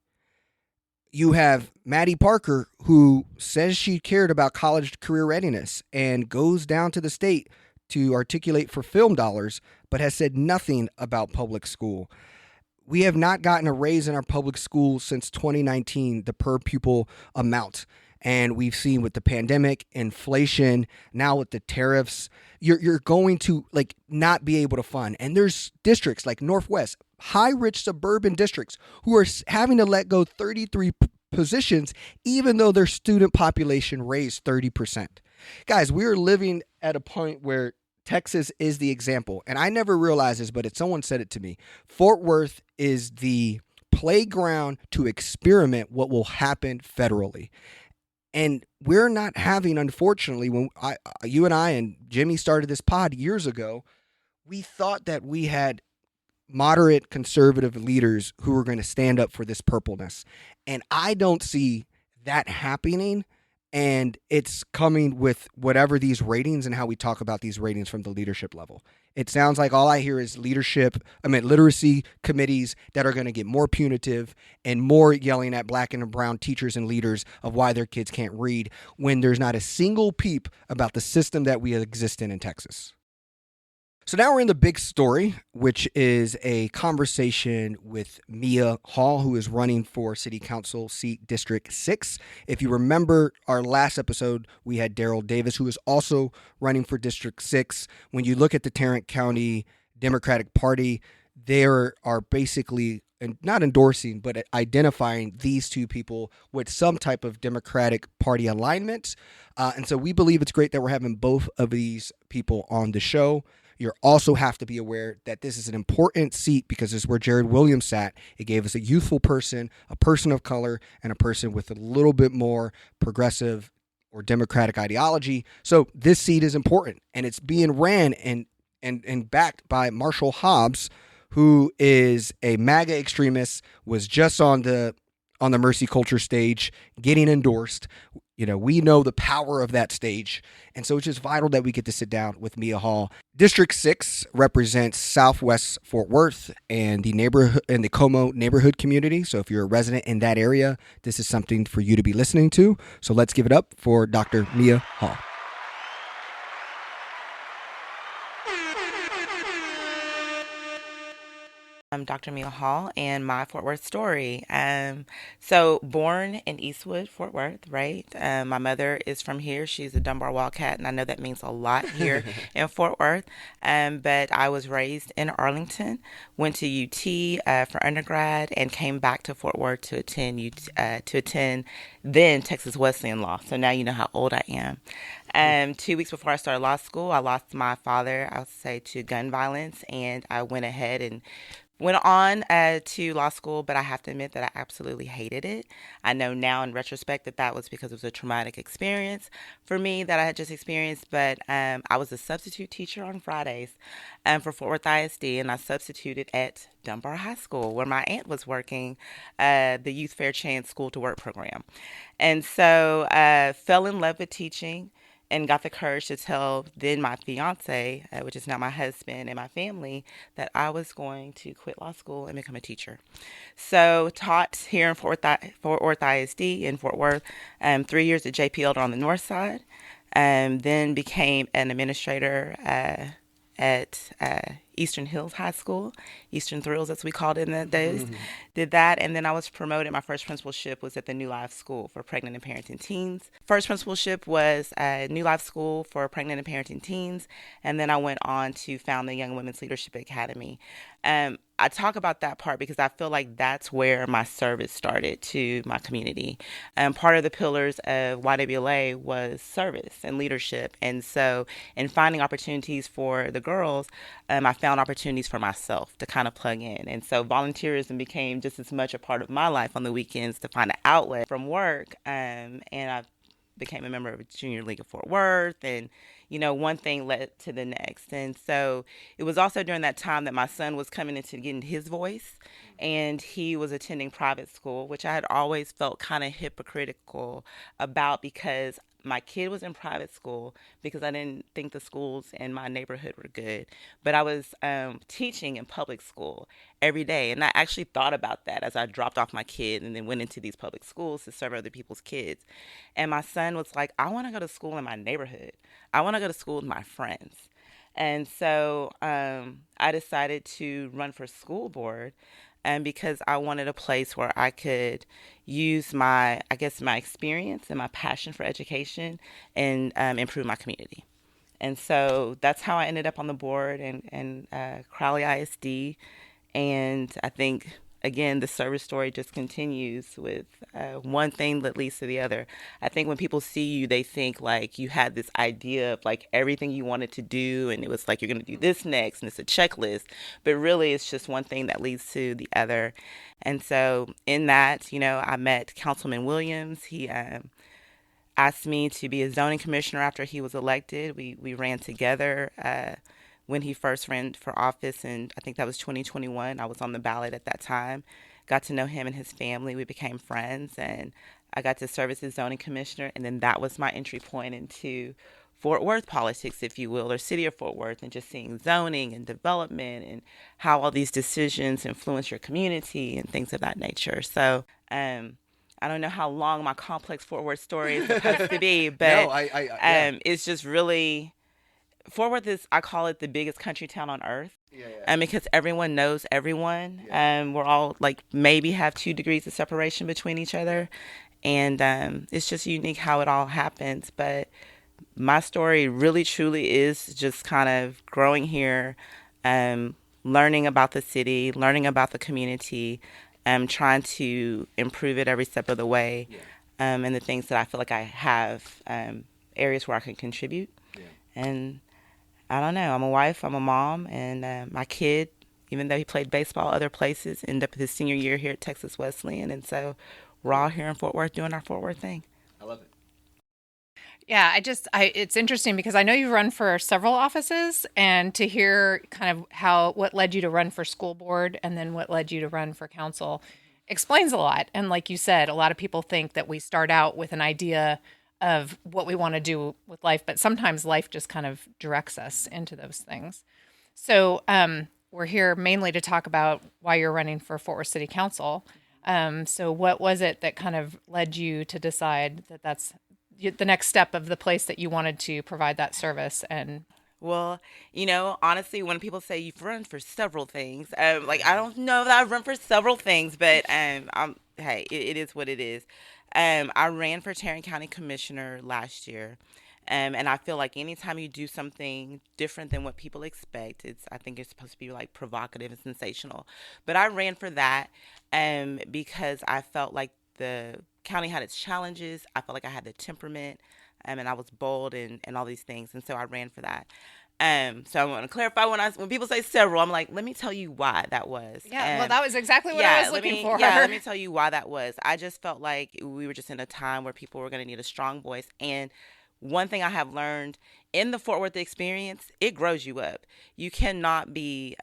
You have Maddie Parker, who says she cared about college career readiness and goes down to the state to articulate for film dollars, but has said nothing about public school. We have not gotten a raise in our public schools since 2019, the per pupil amount. And we've seen with the pandemic, inflation, now with the tariffs, you're going to like not be able to fund. And there's districts like Northwest, high rich suburban districts, who are having to let go 33 positions, even though their student population raised 30%. Guys, we're living at a point where Texas is the example. And I never realized this, but someone said it to me. Fort Worth is the playground to experiment what will happen federally. And we're not having, unfortunately, when you and I and Jimmy started this pod years ago, we thought that we had moderate conservative leaders who were going to stand up for this purpleness. And I don't see that happening. And it's coming with whatever these ratings and how we talk about these ratings from the leadership level. It sounds like all I hear is literacy committees that are going to get more punitive and more yelling at black and brown teachers and leaders of why their kids can't read when there's not a single peep about the system that we exist in Texas. So now we're in the big story, which is a conversation with Mia Hall, who is running for City Council seat District 6. If you remember our last episode, we had Daryl Davis, who is also running for District 6. When you look at the Tarrant County Democratic Party, they are basically not endorsing, but identifying these two people with some type of Democratic Party alignment. And so we believe it's great that we're having both of these people on the show. You also have to be aware that this is an important seat because it's where Jared Williams sat. It gave us a youthful person, a person of color, and a person with a little bit more progressive or democratic ideology. So this seat is important, and it's being ran and backed by Marshall Hobbs, who is a MAGA extremist, was just on the Mercy Culture stage getting endorsed. You know, we know the power of that stage. And so it's just vital that we get to sit down with Mia Hall. District 6 represents Southwest Fort Worth and the neighborhood and the Como neighborhood community. So if you're a resident in that area, this is something for you to be listening to. So let's give it up for Dr. Mia Hall. I'm Dr. Mia Hall, and my Fort Worth story. So born in Eastwood, Fort Worth, right? My mother is from here. She's a Dunbar Wildcat, and I know that means a lot here in Fort Worth. But I was raised in Arlington, went to UT for undergrad, and came back to Fort Worth to attend then Texas Wesleyan Law. So now you know how old I am. 2 weeks before I started law school, I lost my father, I would say, to gun violence, and I went ahead and went on to law school, but I have to admit that I absolutely hated it. I know now in retrospect that was because it was a traumatic experience for me that I had just experienced, but I was a substitute teacher on Fridays for Fort Worth ISD, and I substituted at Dunbar High School, where my aunt was working the Youth Fair Chance School to Work program. And so fell in love with teaching, and got the courage to tell then my fiance, which is now my husband, and my family, that I was going to quit law school and become a teacher. So taught here in Fort Worth ISD in Fort Worth, 3 years at JP Elder on the north side, then became an administrator at Eastern Hills High School, Eastern Thrills as we called it in the days. Did that, and then I was promoted. My first principalship was at the New Life School for Pregnant and Parenting Teens. First principalship was New Life School for Pregnant and Parenting Teens, and then I went on to found the Young Women's Leadership Academy. I talk about that part because I feel like that's where my service started to my community. Part of the pillars of YWLA was service and leadership. And so in finding opportunities for the girls, I found opportunities for myself to kind of plug in. And so volunteerism became just as much a part of my life on the weekends to find an outlet from work. And I became a member of a Junior League of Fort Worth, and one thing led to the next. And so it was also during that time that my son was coming into getting his voice, and he was attending private school, which I had always felt kind of hypocritical about because my kid was in private school because I didn't think the schools in my neighborhood were good. But I was teaching in public school every day. And I actually thought about that as I dropped off my kid and then went into these public schools to serve other people's kids. And my son was like, I want to go to school in my neighborhood. I want to go to school with my friends. And so I decided to run for school board. And because I wanted a place where I could use my experience and my passion for education and improve my community. And so that's how I ended up on the board and Crowley ISD. And I think, again, the service story just continues with one thing that leads to the other. I think when people see you, they think like you had this idea of like everything you wanted to do, and it was like you're going to do this next, and it's a checklist. But really, it's just one thing that leads to the other. And so in that, I met Councilman Williams. He asked me to be a zoning commissioner after he was elected. We ran together when he first ran for office, and I think that was 2021. I was on the ballot at that time. Got to know him and his family. We became friends, and I got to serve as his zoning commissioner, and then that was my entry point into Fort Worth politics, if you will, or city of Fort Worth, and just seeing zoning and development and how all these decisions influence your community and things of that nature. So, I don't know how long my complex Fort Worth story is supposed to be, but No, yeah. it's just really Fort Worth is, I call it the biggest country town on earth. Yeah. Because everyone knows everyone. We're all like maybe have 2 degrees of separation between each other. And it's just unique how it all happens. But my story really truly is just kind of growing here, learning about the city, learning about the community, trying to improve it every step of the way. And the things that I feel like I have, areas where I can contribute. And I don't know. I'm a wife. I'm a mom. And my kid, even though he played baseball other places, ended up his senior year here at Texas Wesleyan. And so we're all here in Fort Worth doing our Fort Worth thing. I love it. Yeah, it's interesting because I know you've run for several offices, and to hear kind of what led you to run for school board and then what led you to run for council explains a lot. And like you said, a lot of people think that we start out with an idea of what we want to do with life, but sometimes life just kind of directs us into those things. So we're here mainly to talk about why you're running for Fort Worth City Council. So what was it that kind of led you to decide that that's the next step of the place that you wanted to provide that service? And well, honestly, when people say you've run for several things, like I don't know that I've run for several things, but hey, it is what it is. I ran for Tarrant County Commissioner last year, and I feel like anytime you do something different than what people expect, I think it's supposed to be like provocative and sensational. But I ran for that, because I felt like the county had its challenges. I felt like I had the temperament, and I was bold and all these things, and so I ran for that. So I want to clarify when people say several, I'm like, let me tell you why that was. yeah, well, that was exactly what I was looking for. Yeah, let me tell you why that was. I just felt like we were just in a time where people were going to need a strong voice. And one thing I have learned in the Fort Worth experience, it grows you up. You cannot be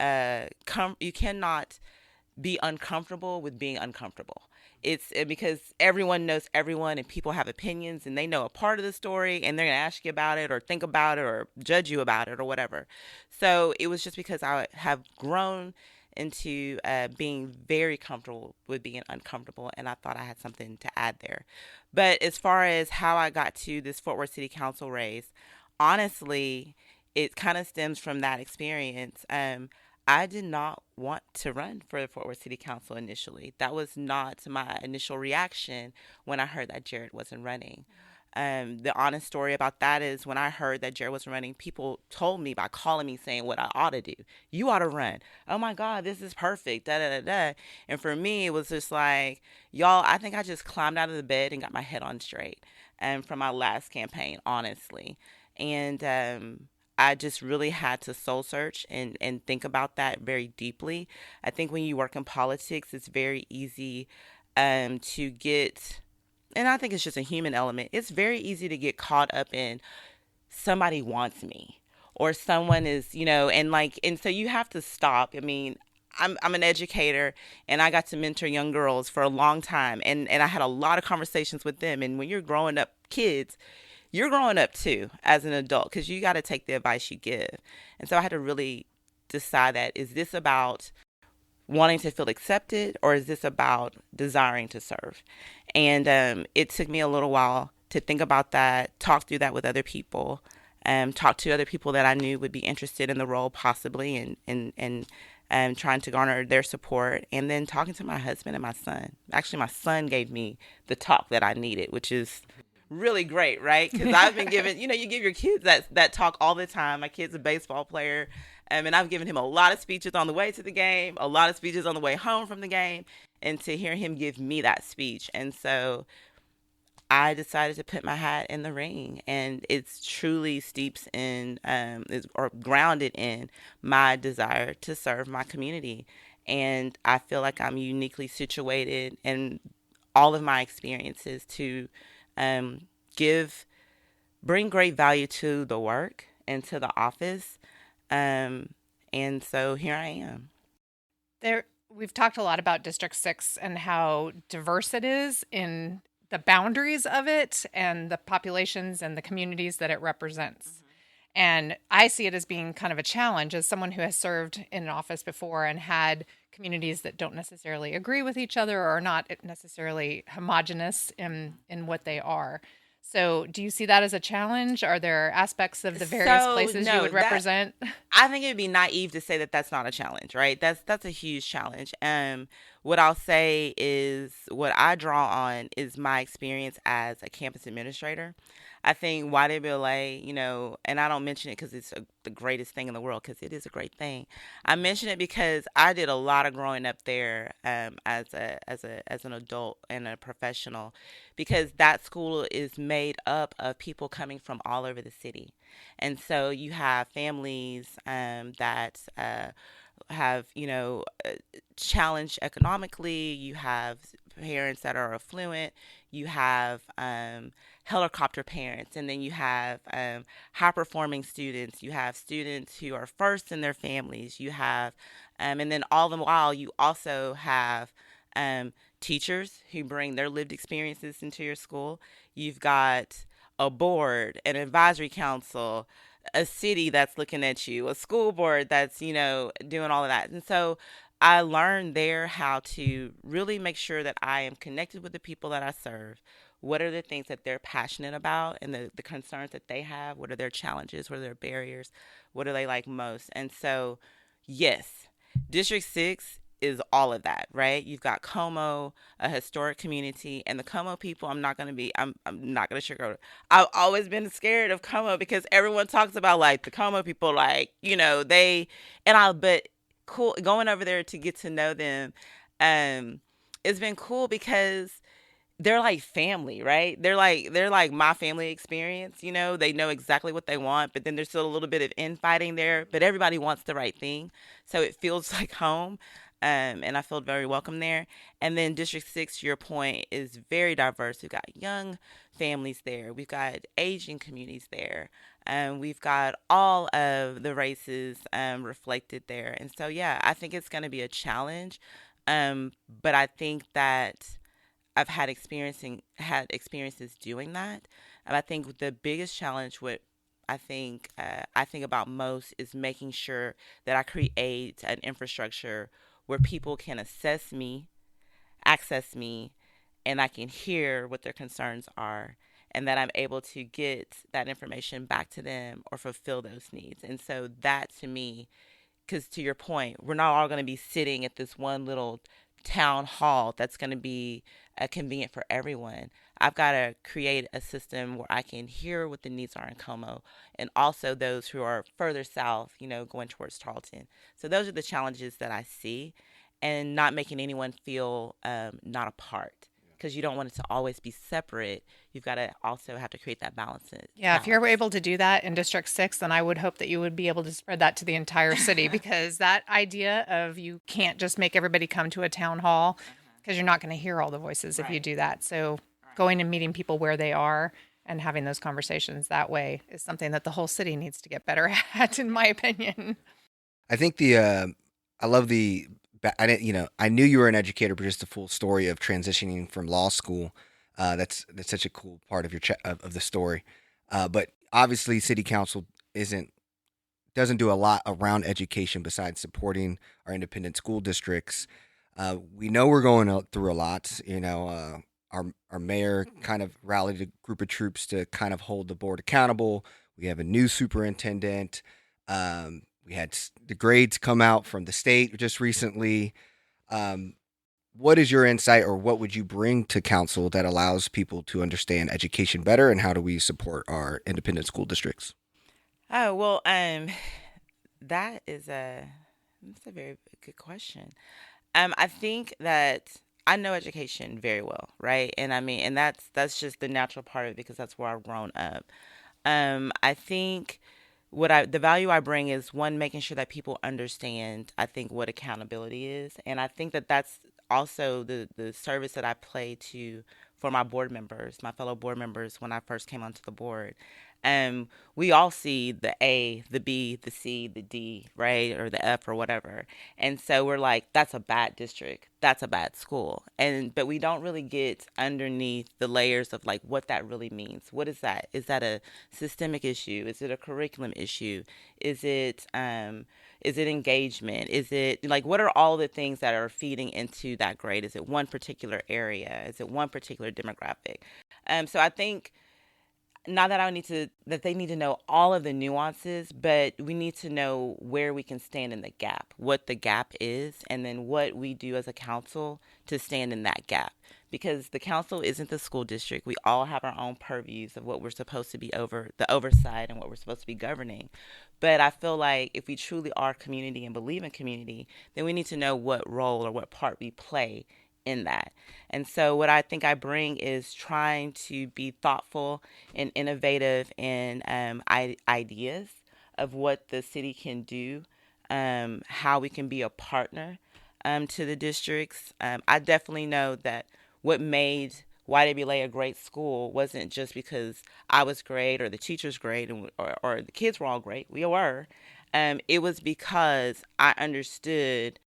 uncomfortable with being uncomfortable. It's because everyone knows everyone and people have opinions and they know a part of the story and they're going to ask you about it or think about it or judge you about it or whatever. So it was just because I have grown into being very comfortable with being uncomfortable, and I thought I had something to add there. But as far as how I got to this Fort Worth City Council race, honestly, it kind of stems from that experience. I did not want to run for the Fort Worth City Council initially. That was not my initial reaction when I heard that Jared wasn't running. The honest story about that is when I heard that Jared wasn't running, people told me by calling me saying what I ought to do. You ought to run. Oh my God, this is perfect. Da da da da. And for me, it was just like, y'all, I think I just climbed out of the bed and got my head on straight. From my last campaign, honestly. And I just really had to soul search and think about that very deeply. I think when you work in politics, it's very easy to get, and I think it's just a human element, it's very easy to get caught up in somebody wants me or someone is, and so you have to stop. I mean, I'm an educator and I got to mentor young girls for a long time and I had a lot of conversations with them. And when you're growing up kids, you're growing up too as an adult because you got to take the advice you give. And so I had to really decide that, is this about wanting to feel accepted or is this about desiring to serve? And it took me a little while to think about that, talk through that with other people, talk to other people that I knew would be interested in the role possibly and trying to garner their support, and then talking to my husband and my son. Actually, my son gave me the talk that I needed, which is really great, right? Because I've been given, you give your kids that talk all the time. My kid's a baseball player, and I've given him a lot of speeches on the way to the game, a lot of speeches on the way home from the game, and to hear him give me that speech. And so I decided to put my hat in the ring, and it's truly steeps in or grounded in my desire to serve my community. And I feel like I'm uniquely situated in all of my experiences to bring great value to the work and to the office, Um, and so here I am. There, we've talked a lot about District 6 and how diverse it is in the boundaries of it and the populations and the communities that it represents. And I see it as being kind of a challenge as someone who has served in an office before and had communities that don't necessarily agree with each other or are not necessarily homogenous in what they are. So, do you see that as a challenge? Are there aspects of the various So places you no, would that represent? I think it'd be naive to say that that's not a challenge, right? That's a huge challenge. What I'll say is what I draw on is my experience as a campus administrator. I think YWLA, and I don't mention it because it's the greatest thing in the world, because it is a great thing. I mention it because I did a lot of growing up there, as an adult and a professional, because that school is made up of people coming from all over the city. And so you have families that have, challenged economically. You have parents that are affluent. You have helicopter parents. And then you have high performing students. You have students who are first in their families. You have, and then all the while, you also have teachers who bring their lived experiences into your school. You've got a board, an advisory council, a city that's looking at you, a school board that's, doing all of that. And so I learned there how to really make sure that I am connected with the people that I serve. What are the things that they're passionate about and the concerns that they have? What are their challenges? What are their barriers? What do they like most? And so, yes, District 6 is all of that, right? You've got Como, a historic community, and the Como people, I'm not going to sugarcoat it. I've always been scared of Como because everyone talks about like the Como people, like, but cool going over there to get to know them. It's been cool because they're like family, right? They're like my family experience, They know exactly what they want, but then there's still a little bit of infighting there, but everybody wants the right thing. So it feels like home. And I felt very welcome there. And then District 6, to your point, is very diverse. We've got young families there. We've got Asian communities there. We've got all of the races reflected there. And so, yeah, I think it's going to be a challenge. But I think that I've had experiences doing that. And I think the biggest challenge, what I think about most, is making sure that I create an infrastructure where people can assess me, access me, and I can hear what their concerns are, and that I'm able to get that information back to them or fulfill those needs. And so that, to me, because to your point, we're not all going to be sitting at this one little town hall that's going to be convenient for everyone. I've got to create a system where I can hear what the needs are in Como, and also those who are further south, going towards Tarleton. So those are the challenges that I see, and not making anyone feel not a part. Because you don't want it to always be separate. You've got to also have to create that balance. Yeah, if you're able to do that in District 6, then I would hope that you would be able to spread that to the entire city, because that idea of you can't just make everybody come to a town hall, because you're not going to hear all the voices if you do that. So going and meeting people where they are and having those conversations that way is something that the whole city needs to get better at, in my opinion. I think I love I didn't, I knew you were an educator, but just the full story of transitioning from law school. That's such a cool part of of the story. But obviously, city council doesn't do a lot around education besides supporting our independent school districts. We know we're going through a lot. Our mayor kind of rallied a group of troops to kind of hold the board accountable. We have a new superintendent. We had the grades come out from the state just recently. What is your insight, or what would you bring to council that allows people to understand education better, and how do we support our independent school districts? Oh, well, that is that's a very good question. I think that I know education very well, right? And I mean, and that's just the natural part of it, because that's where I've grown up. I think the value I bring is, one, making sure that people understand, I think, what accountability is. And I think that that's also the service that I play to for my board members, my fellow board members, when I first came onto the board. We all see the A, the B, the C, the D, right? Or the F or whatever. And so we're like, that's a bad district. That's a bad school. But we don't really get underneath the layers of like what that really means. What is that? Is that a systemic issue? Is it a curriculum issue? Is it engagement? Is it like what are all the things that are feeding into that grade? Is it one particular area? Is it one particular demographic? So I think not that that they need to know all of the nuances, but we need to know where we can stand in the gap, what the gap is, and then what we do as a council to stand in that gap. Because the council isn't the school district. We all have our own purviews of what we're supposed to be over the oversight and what we're supposed to be governing. But I feel like if we truly are community and believe in community, then we need to know what role or what part we play in that. And so what I think I bring is trying to be thoughtful and innovative in ideas of what the city can do, how we can be a partner to the districts. I definitely know that what made YWLA a great school wasn't just because I was great or the teachers great or the kids were all great. We were. It was because I understood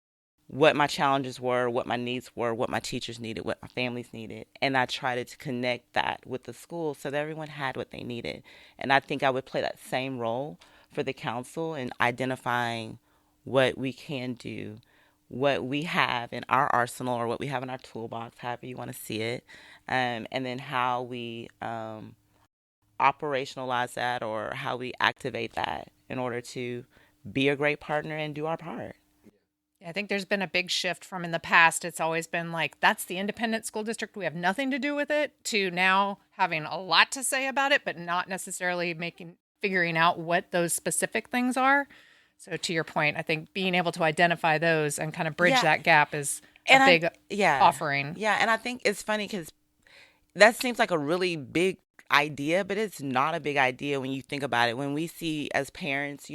what my challenges were, what my needs were, what my teachers needed, what my families needed. And I tried to connect that with the school so that everyone had what they needed. And I think I would play that same role for the council in identifying what we can do, what we have in our arsenal or what we have in our toolbox, however you want to see it, and then how we operationalize that or how we activate that in order to be a great partner and do our part. I think there's been a big shift from in the past. It's always been like, that's the independent school district. We have nothing to do with it, to now having a lot to say about it, but not necessarily figuring out what those specific things are. So to your point, I think being able to identify those and kind of bridge that gap is a big offering. Yeah. And I think it's funny because that seems like a really big idea, but it's not a big idea when you think about it. When we see as parents,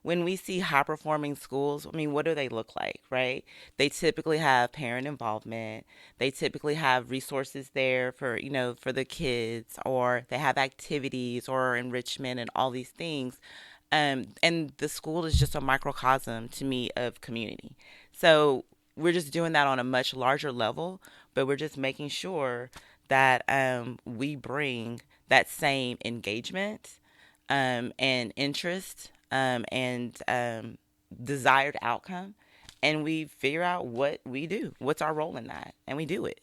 when we see high performing schools, I mean, what do they look like, right? They typically have parent involvement. They typically have resources there for, for the kids, or they have activities or enrichment and all these things. And the school is just a microcosm to me of community. So we're just doing that on a much larger level, but we're just making sure that we bring that same engagement and interest and desired outcome, and we figure out what we do, what's our role in that, and we do it,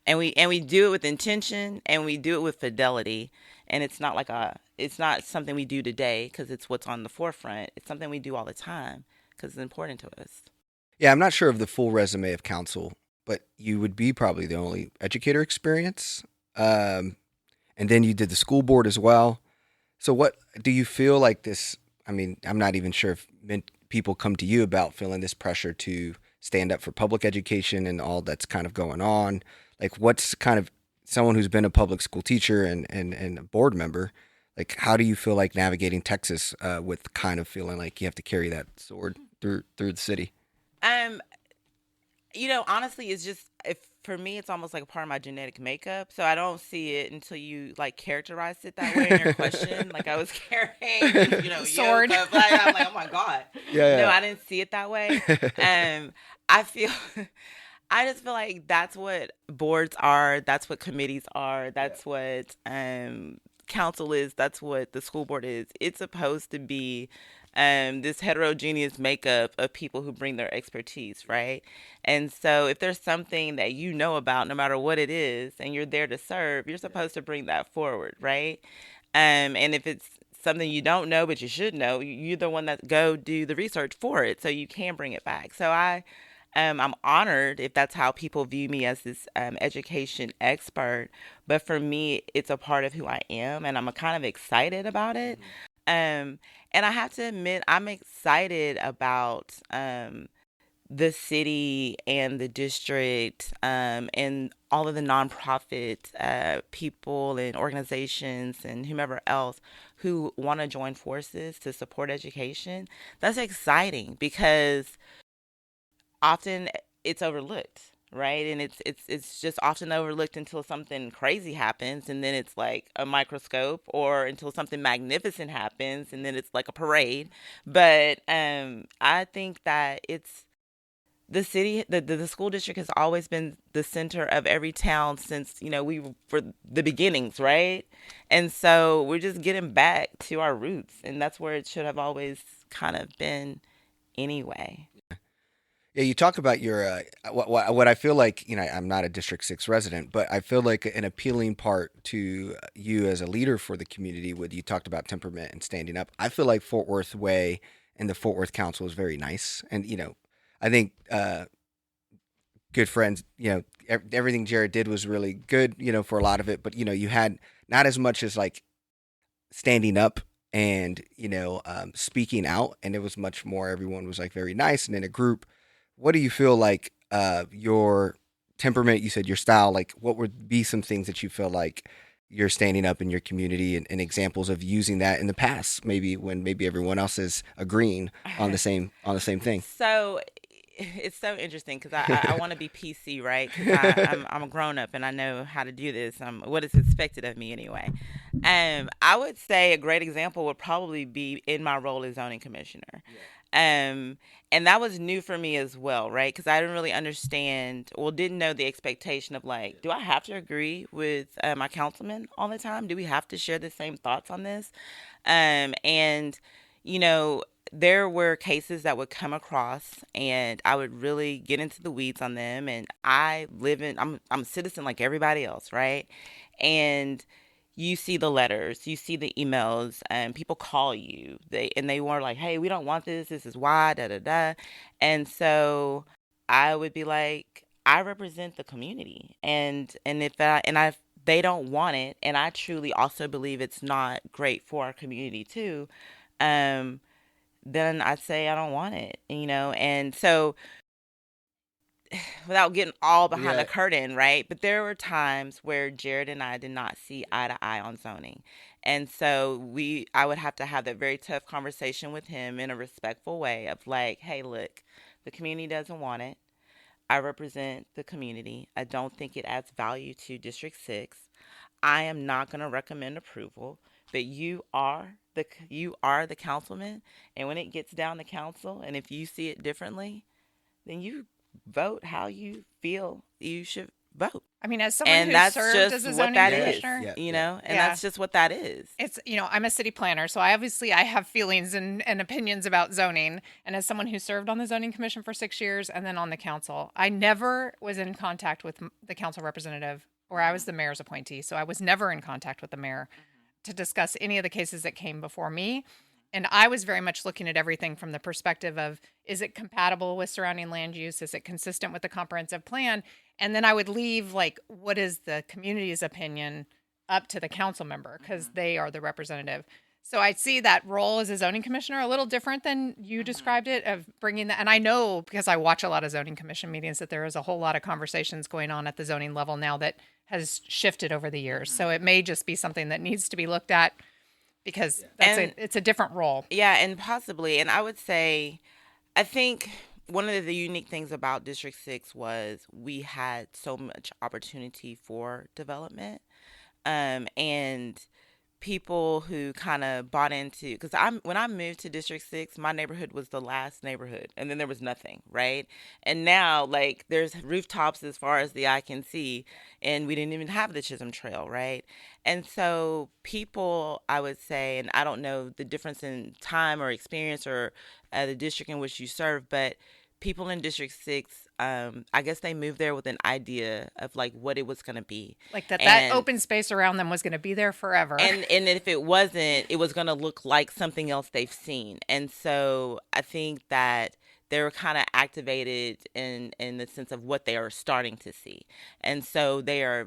and we do it with intention, and we do it with fidelity, and it's not something we do today because it's what's on the forefront. It's something we do all the time because it's important to us. Yeah, I'm not sure of the full resume of council, but you would be probably the only educator experience. And then you did the school board as well. So what do you feel like this? I mean, I'm not even sure if people come to you about feeling this pressure to stand up for public education and all that's kind of going on. Like, what's kind of someone who's been a public school teacher and a board member, like, how do you feel like navigating Texas with kind of feeling like you have to carry that sword through the city? Honestly, it's just, for me, it's almost like a part of my genetic makeup. So I don't see it until you like characterize it that way in your question. Like I was carrying, sword. Yoke, but I'm like, oh my God. Yeah. No, I didn't see it that way. I just feel like that's what boards are. That's what committees are. That's what council is. That's what the school board is. It's supposed to be this heterogeneous makeup of people who bring their expertise, right? And so if there's something that you know about, no matter what it is, and you're there to serve, you're supposed to bring that forward, right? And if it's something you don't know, but you should know, you're the one that go do the research for it so you can bring it back. So I'm honored if that's how people view me, as this education expert. But for me, it's a part of who I am, and I'm kind of excited about it. And I have to admit, I'm excited about the city and the district and all of the nonprofit people and organizations and whomever else who want to join forces to support education. That's exciting because often it's overlooked. right? And it's just often overlooked until something crazy happens, and then it's like a microscope, or until something magnificent happens, and then it's like a parade. But I think that it's the city, the school district has always been the center of every town since, we were for the beginnings, right? And so we're just getting back to our roots, and that's where it should have always kind of been anyway. Yeah, you talk about your what I feel like. I'm not a District 6 resident, but I feel like an appealing part to you as a leader for the community. When you talked about temperament and standing up, I feel like Fort Worth Way and the Fort Worth Council is very nice, and I think good friends. Everything Jared did was really good. For a lot of it, but you had not as much as like standing up and speaking out, and it was much more. Everyone was like very nice and in a group. What do you feel like your temperament, you said your style, like what would be some things that you feel like you're standing up in your community, and examples of using that in the past, maybe when maybe everyone else is agreeing on the same thing? So it's so interesting because I want to be PC, right? Because I'm a grown up and I know how to do this. What is expected of me anyway. I would say a great example would probably be in my role as zoning commissioner. And that was new for me as well, right? Because I didn't really understand, well, didn't know the expectation of like, do I have to agree with my councilman all the time? Do we have to share the same thoughts on this? And you know, there were cases that would come across and I would really get into the weeds on them. And I'm a citizen like everybody else, right? And you see the letters, you see the emails, and people call you. They were like, "Hey, we don't want this. This is why, da da da." And so I would be like, "I represent the community, and if they don't want it, and I truly also believe it's not great for our community too, um, then I'd say I don't want it, And so without getting all behind the Yeah. curtain, right? But there were times where Jared and I did not see eye to eye on zoning. And so I would have to have that very tough conversation with him in a respectful way of like, hey, look, the community doesn't want it. I represent the community. I don't think it adds value to District 6. I am not going to recommend approval, but you are the councilman, and when it gets down to council, and if you see it differently, then you vote how you feel you should vote. I mean, as someone And who that's served as just a what zoning that is, commissioner, and yeah, that's just what that is. it's, I'm a city planner, so I have feelings and opinions about zoning. And as someone who served on the zoning commission for 6 years and then on the council, I never was in contact with the council representative, or I was the mayor's appointee. So I was never in contact with the mayor to discuss any of the cases that came before me. And I was very much looking at everything from the perspective of, is it compatible with surrounding land use? Is it consistent with the comprehensive plan? And then I would leave, like, what is the community's opinion up to the council member, because they are the representative. So I see that role as a zoning commissioner a little different than you described it, of bringing that. And I know, because I watch a lot of zoning commission meetings, that there is a whole lot of conversations going on at the zoning level now that has shifted over the years. So it may just be something that needs to be looked at, because it's a different role. Yeah, and possibly. And I would say, I think one of the unique things about District 6 was we had so much opportunity for development. And people who kind of bought into, because when I moved to District 6, my neighborhood was the last neighborhood, and then there was nothing, right? And now, like, there's rooftops as far as the eye can see, and we didn't even have the Chisholm Trail, right? And so people, I would say, and I don't know the difference in time or experience or the district in which you serve, but people in District 6, I guess they moved there with an idea of like what it was going to be. Like that open space around them was going to be there forever. And if it wasn't, it was going to look like something else they've seen. And so I think that they were kind of activated in the sense of what they are starting to see. And so they are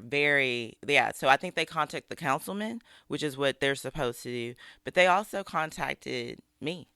so I think they contact the councilman, which is what they're supposed to do. But they also contacted me.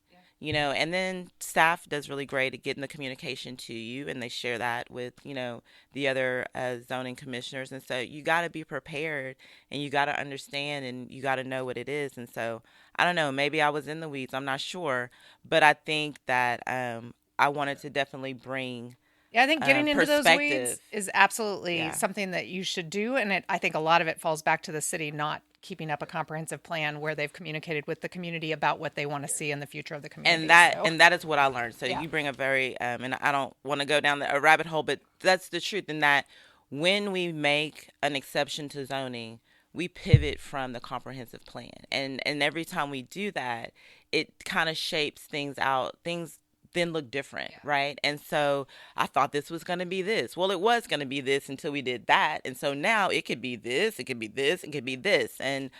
And then staff does really great at getting the communication to you, and they share that with, the other zoning commissioners. And so you got to be prepared, and you got to understand, and you got to know what it is. And so, I don't know, maybe I was in the weeds, I'm not sure, but I think that I wanted to definitely bring Yeah, I think getting into those weeds perspective. is absolutely Yeah. something that you should do. And I think a lot of it falls back to the city not keeping up a comprehensive plan where they've communicated with the community about what they want to see in the future of the community. And that is what I learned. So Yeah. you bring a very and I don't want to go down a rabbit hole, but that's the truth. In that, when we make an exception to zoning, we pivot from the comprehensive plan, and every time we do that, it kind of shapes things out. Things then look different, right? And so I thought this was going to be this. Well, it was going to be this until we did that, and so now it could be this, it could be this, it could be this, and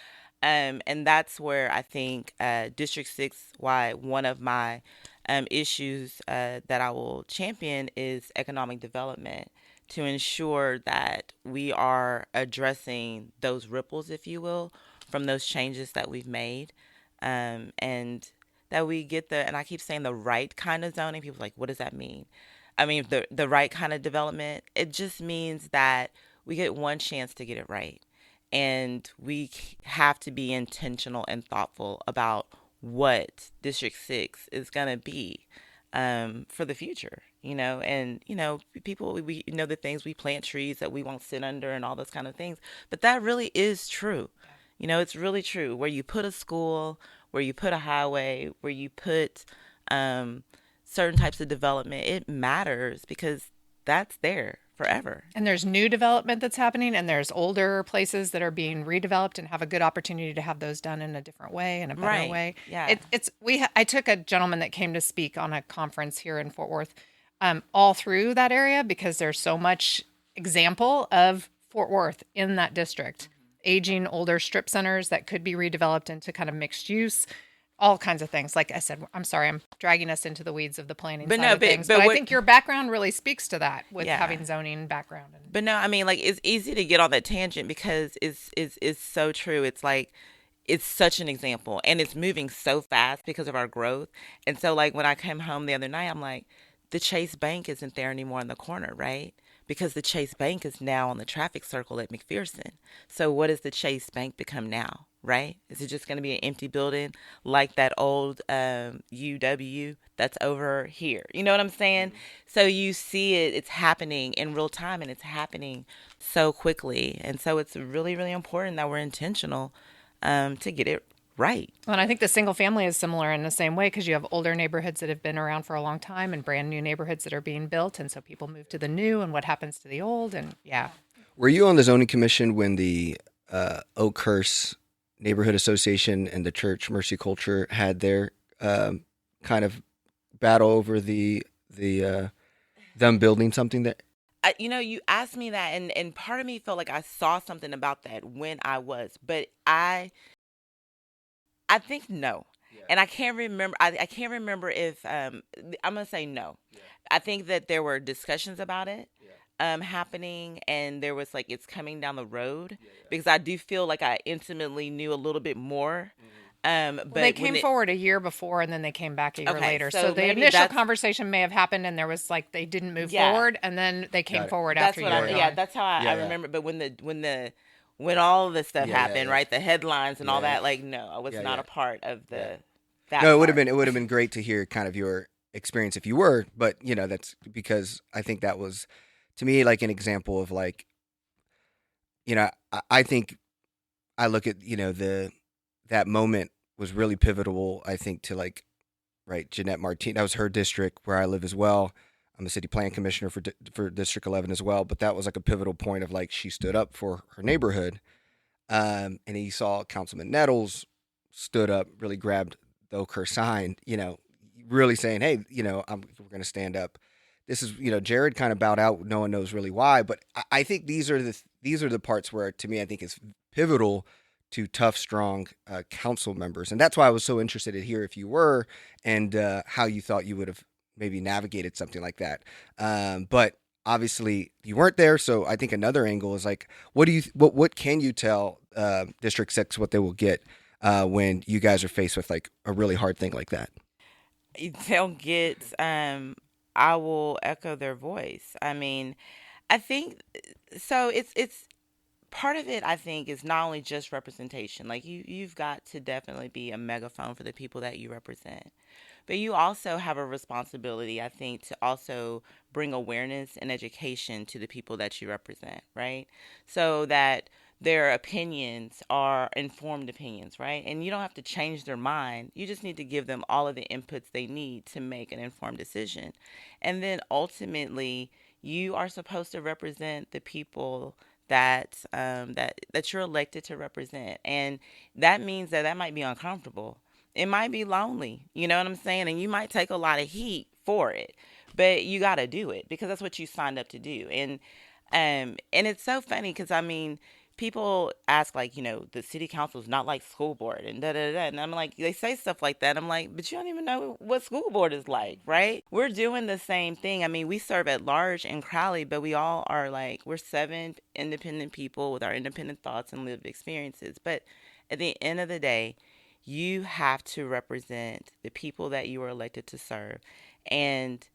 that's where I think District 6, why one of my issues that I will champion is economic development to ensure that we are addressing those ripples, if you will, from those changes that we've made. And that we get and I keep saying the right kind of zoning. People are like, what does that mean? I mean, the right kind of development, it just means that we get one chance to get it right. And we have to be intentional and thoughtful about what District 6 is going to be for the future, and, people, we know the things, we plant trees that we won't sit under and all those kind of things. But that really is true. It's really true. Where you put a school, where you put a highway, where you put certain types of development, it matters because that's there forever. And there's new development that's happening, and there's older places that are being redeveloped and have a good opportunity to have those done in a different way and a better Right. way. Yeah. I took a gentleman that came to speak on a conference here in Fort Worth, all through that area because there's so much example of Fort Worth in that district, aging older strip centers that could be redeveloped into kind of mixed use. All kinds of things. Like I said, I'm sorry, I'm dragging us into the weeds of the planning side of things. But I think your background really speaks to that with having zoning background. But no, I mean, like, it's easy to get on that tangent because it's so true. It's like, it's such an example, and it's moving so fast because of our growth. And so, like, when I came home the other night, I'm like, the Chase Bank isn't there anymore in the corner, right? Because the Chase Bank is now on the traffic circle at McPherson. So what does the Chase Bank become now, right? Is it just going to be an empty building like that old UW that's over here? You know what I'm saying? So you see it's happening in real time, and it's happening so quickly. And so it's really, really important that we're intentional to get it right. Well, and I think the single family is similar in the same way because you have older neighborhoods that have been around for a long time and brand new neighborhoods that are being built. And so people move to the new, and what happens to the old. And yeah. Were you on the zoning commission when the Oakhurst Neighborhood Association and the Church Mercy Culture had their kind of battle over them building something that? You asked me that, and part of me felt like I saw something about that when I was, but I think no. Yeah. And I can't remember. I can't remember if I'm gonna say no. Yeah. I think that there were discussions about it happening, and there was like it's coming down the road because I do feel like I intimately knew a little bit more. But they came forward a year before, and then they came back a year later. So the initial conversation may have happened, and there was like they didn't move forward, and then they came forward after a year. That's how I remember. But when all of this stuff happened, right? The headlines and all that, like, no, I was not a part of the. That no, it would have been great to hear kind of your experience if you were, but that's because I think that was, to me, like an example of like, I think I look at that moment was really pivotal. I think to like, right, Jeanette Martin, that was her district where I live as well. I'm a city plan commissioner for District 11 as well, but that was like a pivotal point of like she stood up for her neighborhood, and he saw Councilman Nettles stood up, really grabbed the Oakhurst sign, really saying, hey, we're going to stand up. This is, Jared kind of bowed out. No one knows really why, but I think these are the parts where, to me, I think is pivotal to tough, strong council members, and that's why I was so interested to hear if you were and how you thought you would have maybe navigated something like that. But obviously you weren't there. So I think another angle is like, what can you tell District 6 what they will get when you guys are faced with like a really hard thing like that? They'll get, I will echo their voice. I mean, I think, so it's part of it, I think, is not only just representation. Like you've got to definitely be a megaphone for the people that you represent. But you also have a responsibility, I think, to also bring awareness and education to the people that you represent, right? So that their opinions are informed opinions, right? And you don't have to change their mind. You just need to give them all of the inputs they need to make an informed decision. And then ultimately, you are supposed to represent the people that you're elected to represent, and that means that might be uncomfortable. It might be lonely. You know what I'm saying? And you might take a lot of heat for it, but you got to do it because that's what you signed up to do. And it's so funny because I mean, people ask like, the city council is not like school board and da da da. And I'm like, they say stuff like that. I'm like, but you don't even know what school board is like, right? We're doing the same thing. I mean, we serve at large in Crowley, but we all are like, we're 7 independent people with our independent thoughts and lived experiences. But at the end of the day, you have to represent the people that you were elected to serve. And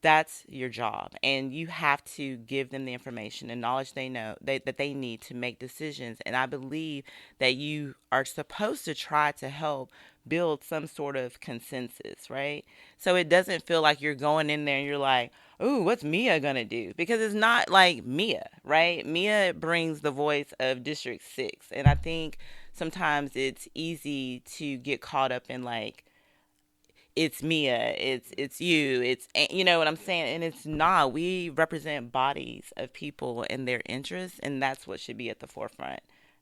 that's your job, and you have to give them the information and knowledge that they need to make decisions. And I believe that you are supposed to try to help build some sort of consensus, right? So it doesn't feel like you're going in there and you're like, ooh, what's Mia gonna do? Because it's not like Mia, right? Mia brings the voice of District 6, and I think sometimes it's easy to get caught up in like, it's Mia, it's you, you know what I'm saying? And it's not. We represent bodies of people and their interests, and that's what should be at the forefront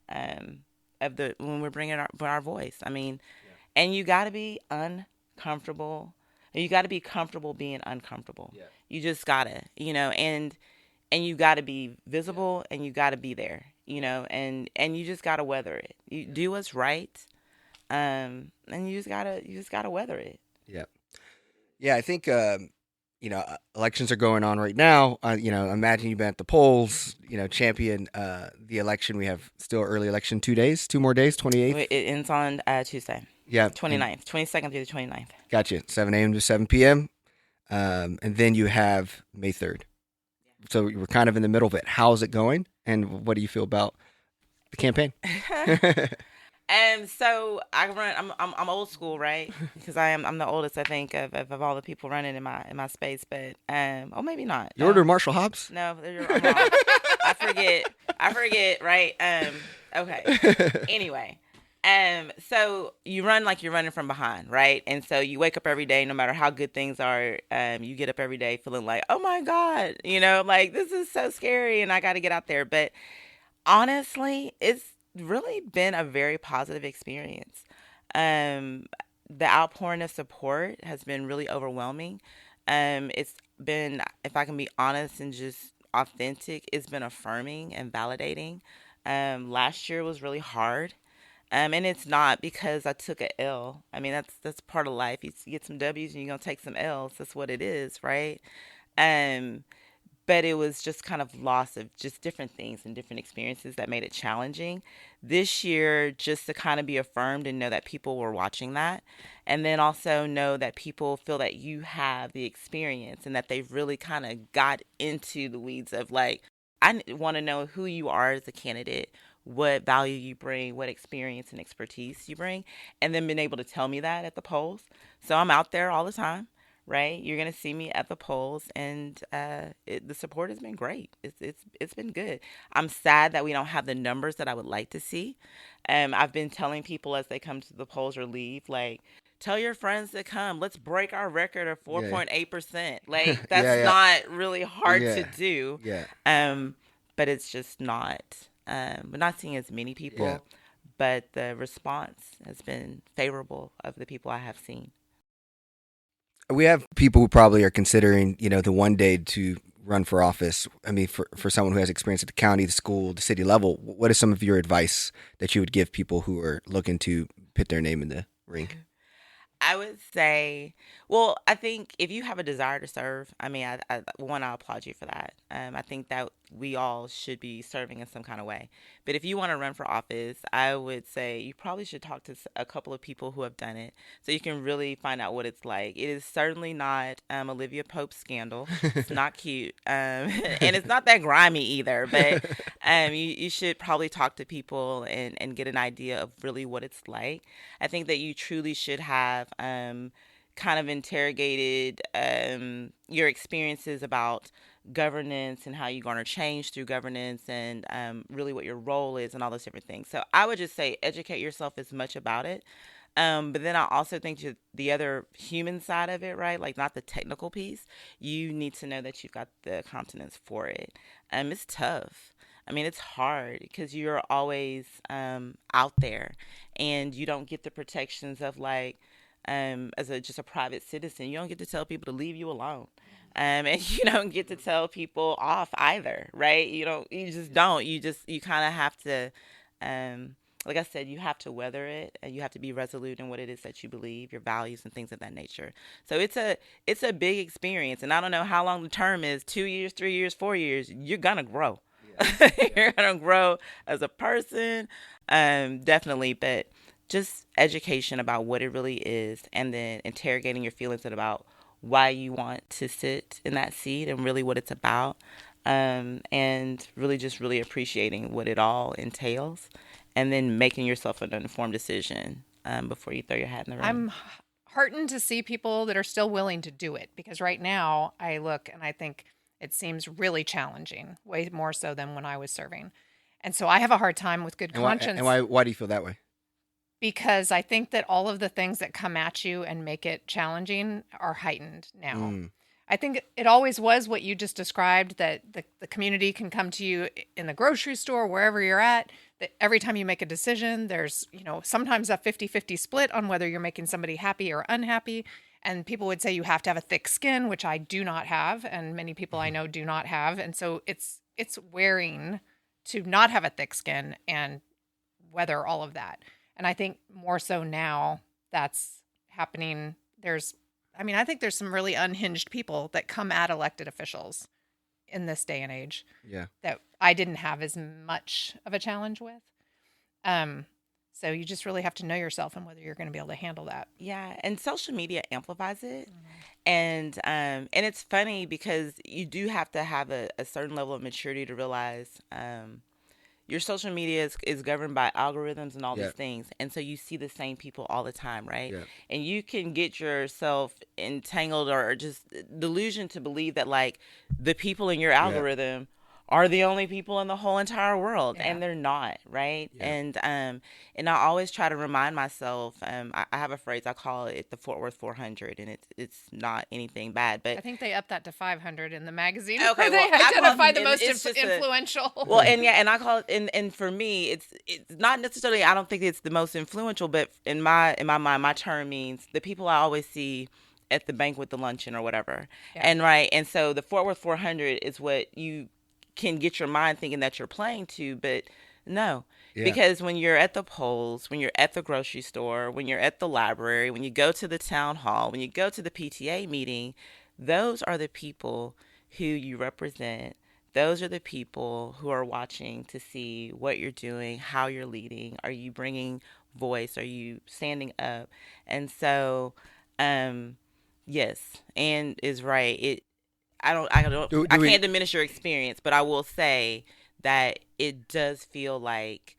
um, of the when we're bringing our voice. I mean, and you got to be uncomfortable. You got to be comfortable being uncomfortable. Yeah. You just gotta, and you got to be visible, and you got to be there, and you just got to weather it. You do what's right, and you just gotta weather it. Yeah. Yeah, I think, elections are going on right now. Imagine you've been at the polls, champion the election. We have still early election 2 more days, 28th. It ends on Tuesday. Yeah. 29th, 22nd through the 29th. Gotcha. 7 a.m. to 7 p.m. And then you have May 3rd. So we're kind of in the middle of it. How's it going? And what do you feel about the campaign? And so I run. I'm old school, right? Because I'm the oldest, I think, of all the people running in my space. But maybe not. You order Marshall Hobbs? No, I'm wrong. I forget. Right? Okay. Anyway, so you run like you're running from behind, right? And so you wake up every day, no matter how good things are. You get up every day feeling like, oh my God, like this is so scary, and I got to get out there. But honestly, it's really been a very positive experience. The outpouring of support has been really overwhelming. It's been, if I can be honest and just authentic, it's been affirming and validating. Last year was really hard. And it's not because I took a L. I mean, that's part of life. You get some W's and you're going to take some L's. That's what it is, right? But it was just kind of loss of just different things and different experiences that made it challenging. This year, just to kind of be affirmed and know that people were watching that, and then also know that people feel that you have the experience and that they've really kind of got into the weeds of like, I want to know who you are as a candidate, what value you bring, what experience and expertise you bring, and then being able to tell me that at the polls. So I'm out there all the time. Right, you're gonna see me at the polls, and the support has been great. It's been good. I'm sad that we don't have the numbers that I would like to see. I've been telling people as they come to the polls or leave, like, tell your friends to come. Let's break our record of 4.8%. Like that's not really hard to do. Yeah. But it's just not. We're not seeing as many people. Yeah. But the response has been favorable of the people I have seen. We have people who probably are considering, the one day to run for office. I mean, for someone who has experience at the county, the school, the city level, what is some of your advice that you would give people who are looking to put their name in the ring? I would say, well, I think if you have a desire to serve, I mean, I applaud you for that. I think that we all should be serving in some kind of way. But if you want to run for office, I would say you probably should talk to a couple of people who have done it so you can really find out what it's like. It is certainly not Olivia Pope's scandal. It's not cute. And it's not that grimy either. But you should probably talk to people and get an idea of really what it's like. I think that you truly should have kind of interrogated your experiences about governance and how you garner change through governance, and really what your role is and all those different things. So I would just say educate yourself as much about it. But then I also think the other human side of it, right? Like not the technical piece. You need to know that you've got the competence for it. It's tough. I mean, it's hard because you're always out there, and you don't get the protections of like, as just a private citizen, you don't get to tell people to leave you alone. And you don't get to tell people off either, right? You just don't. You kind of have to, like I said, you have to weather it, and you have to be resolute in what it is that you believe, your values and things of that nature. So it's a big experience, and I don't know how long the term is, 2 years, 3 years, 4 years, you're gonna grow. Yeah. You're gonna grow as a person, definitely, but just education about what it really is, and then interrogating your feelings about why you want to sit in that seat and really what it's about, and really appreciating what it all entails, and then making yourself an informed decision before you throw your hat in the ring. I'm heartened to see people that are still willing to do it, because right now I look and I think it seems really challenging, way more so than when I was serving. And so I have a hard time with good conscience. Why do you feel that way? Because I think that all of the things that come at you and make it challenging are heightened now. I think it always was what you just described, that the community can come to you in the grocery store, wherever you're at, that every time you make a decision, there's, sometimes a 50-50 split on whether you're making somebody happy or unhappy. And people would say you have to have a thick skin, which I do not have, and many people I know do not have. And so it's wearing to not have a thick skin and weather all of that. And I think more so now that's happening. I think there's some really unhinged people that come at elected officials in this day and age. Yeah. That I didn't have as much of a challenge with. So you just really have to know yourself and whether you're going to be able to handle that. Yeah, and social media amplifies it. Mm-hmm. And it's funny because you do have to have a certain level of maturity to realize your social media is governed by algorithms and all these things. And so you see the same people all the time, right? Yeah. And you can get yourself entangled or just delusion to believe that like the people in your algorithm are the only people in the whole entire world, and they're not, right? Yeah. And I always try to remind myself. I have a phrase, I call it the Fort Worth 400, and it's not anything bad, but I think they upped that to 500 in the magazine. Okay, they identify the most influential. And I call it, and for me, it's not necessarily. I don't think it's the most influential, but in my mind, my term means the people I always see at the banquet, the luncheon, or whatever, and so the Fort Worth 400 is what you can get your mind thinking that you're playing to, but no. Yeah. Because when you're at the polls, when you're at the grocery store, when you're at the library, when you go to the town hall, when you go to the PTA meeting, those are the people who you represent. Those are the people who are watching to see what you're doing, how you're leading. Are you bringing voice? Are you standing up? And so, yes, Ann is right. I can't diminish your experience, but I will say that it does feel like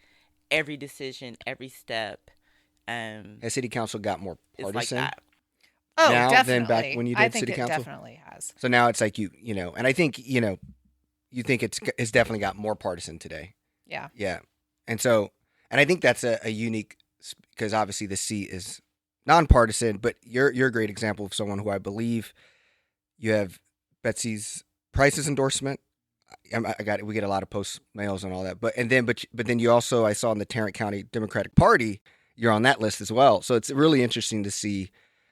every decision, every step. Has city council got more partisan? Like that. Oh, now definitely. Than back when you did city council? I think it definitely has. So now it's like and I think, you think it's definitely got more partisan today. Yeah. Yeah. And I think that's a unique, because obviously the seat is nonpartisan, but you're a great example of someone who I believe you have Betsy's Price's endorsement. We get a lot of post mails and all that, but then you also, I saw in the Tarrant County Democratic Party, you're on that list as well. So it's really interesting to see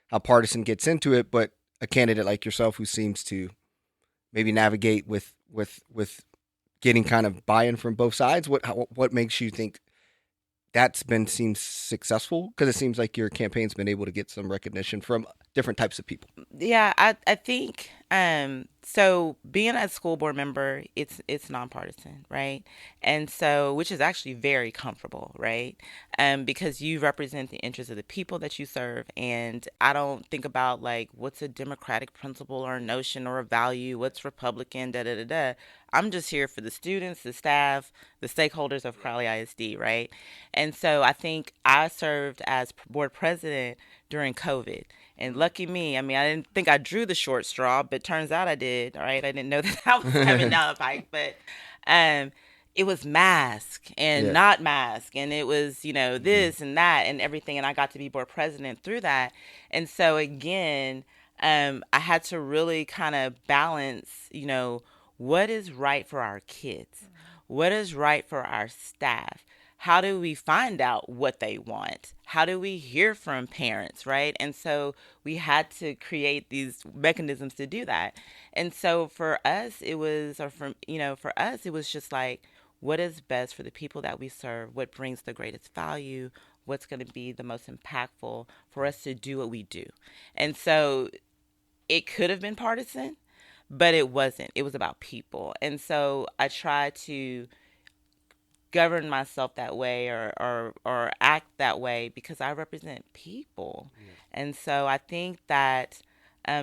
how partisan gets into it, but a candidate like yourself who seems to maybe navigate with getting kind of buy-in from both sides. What makes you think seems successful? Because it seems like your campaign's been able to get some recognition from different types of people. Yeah, I think so. Being a school board member, it's nonpartisan, right? And so, which is actually very comfortable, right? Because you represent the interests of the people that you serve, and I don't think about like what's a democratic principle or a notion or a value, what's Republican, da da da da. I'm just here for the students, the staff, the stakeholders of Crowley ISD, right? And so I think I served as board president during COVID. And lucky me, I mean, I didn't think I drew the short straw, but turns out I did, right? I didn't know that I was coming down the pike, but um, it was mask and Yeah. not mask, and it was, Mhm. this and that and everything, and I got to be board president through that. And so again, I had to really kind of balance, what is right for our kids, what is right for our staff. How do we find out what they want? How do we hear from parents, right? And so we had to create these mechanisms to do that. And so for us, it was, or for us, it was just like, what is best for the people that we serve? What brings the greatest value? What's going to be the most impactful for us to do what we do? And so it could have been partisan, but it wasn't. It was about people. And so I tried to govern myself that way, or act that way, because I represent people. Yeah. And so I think that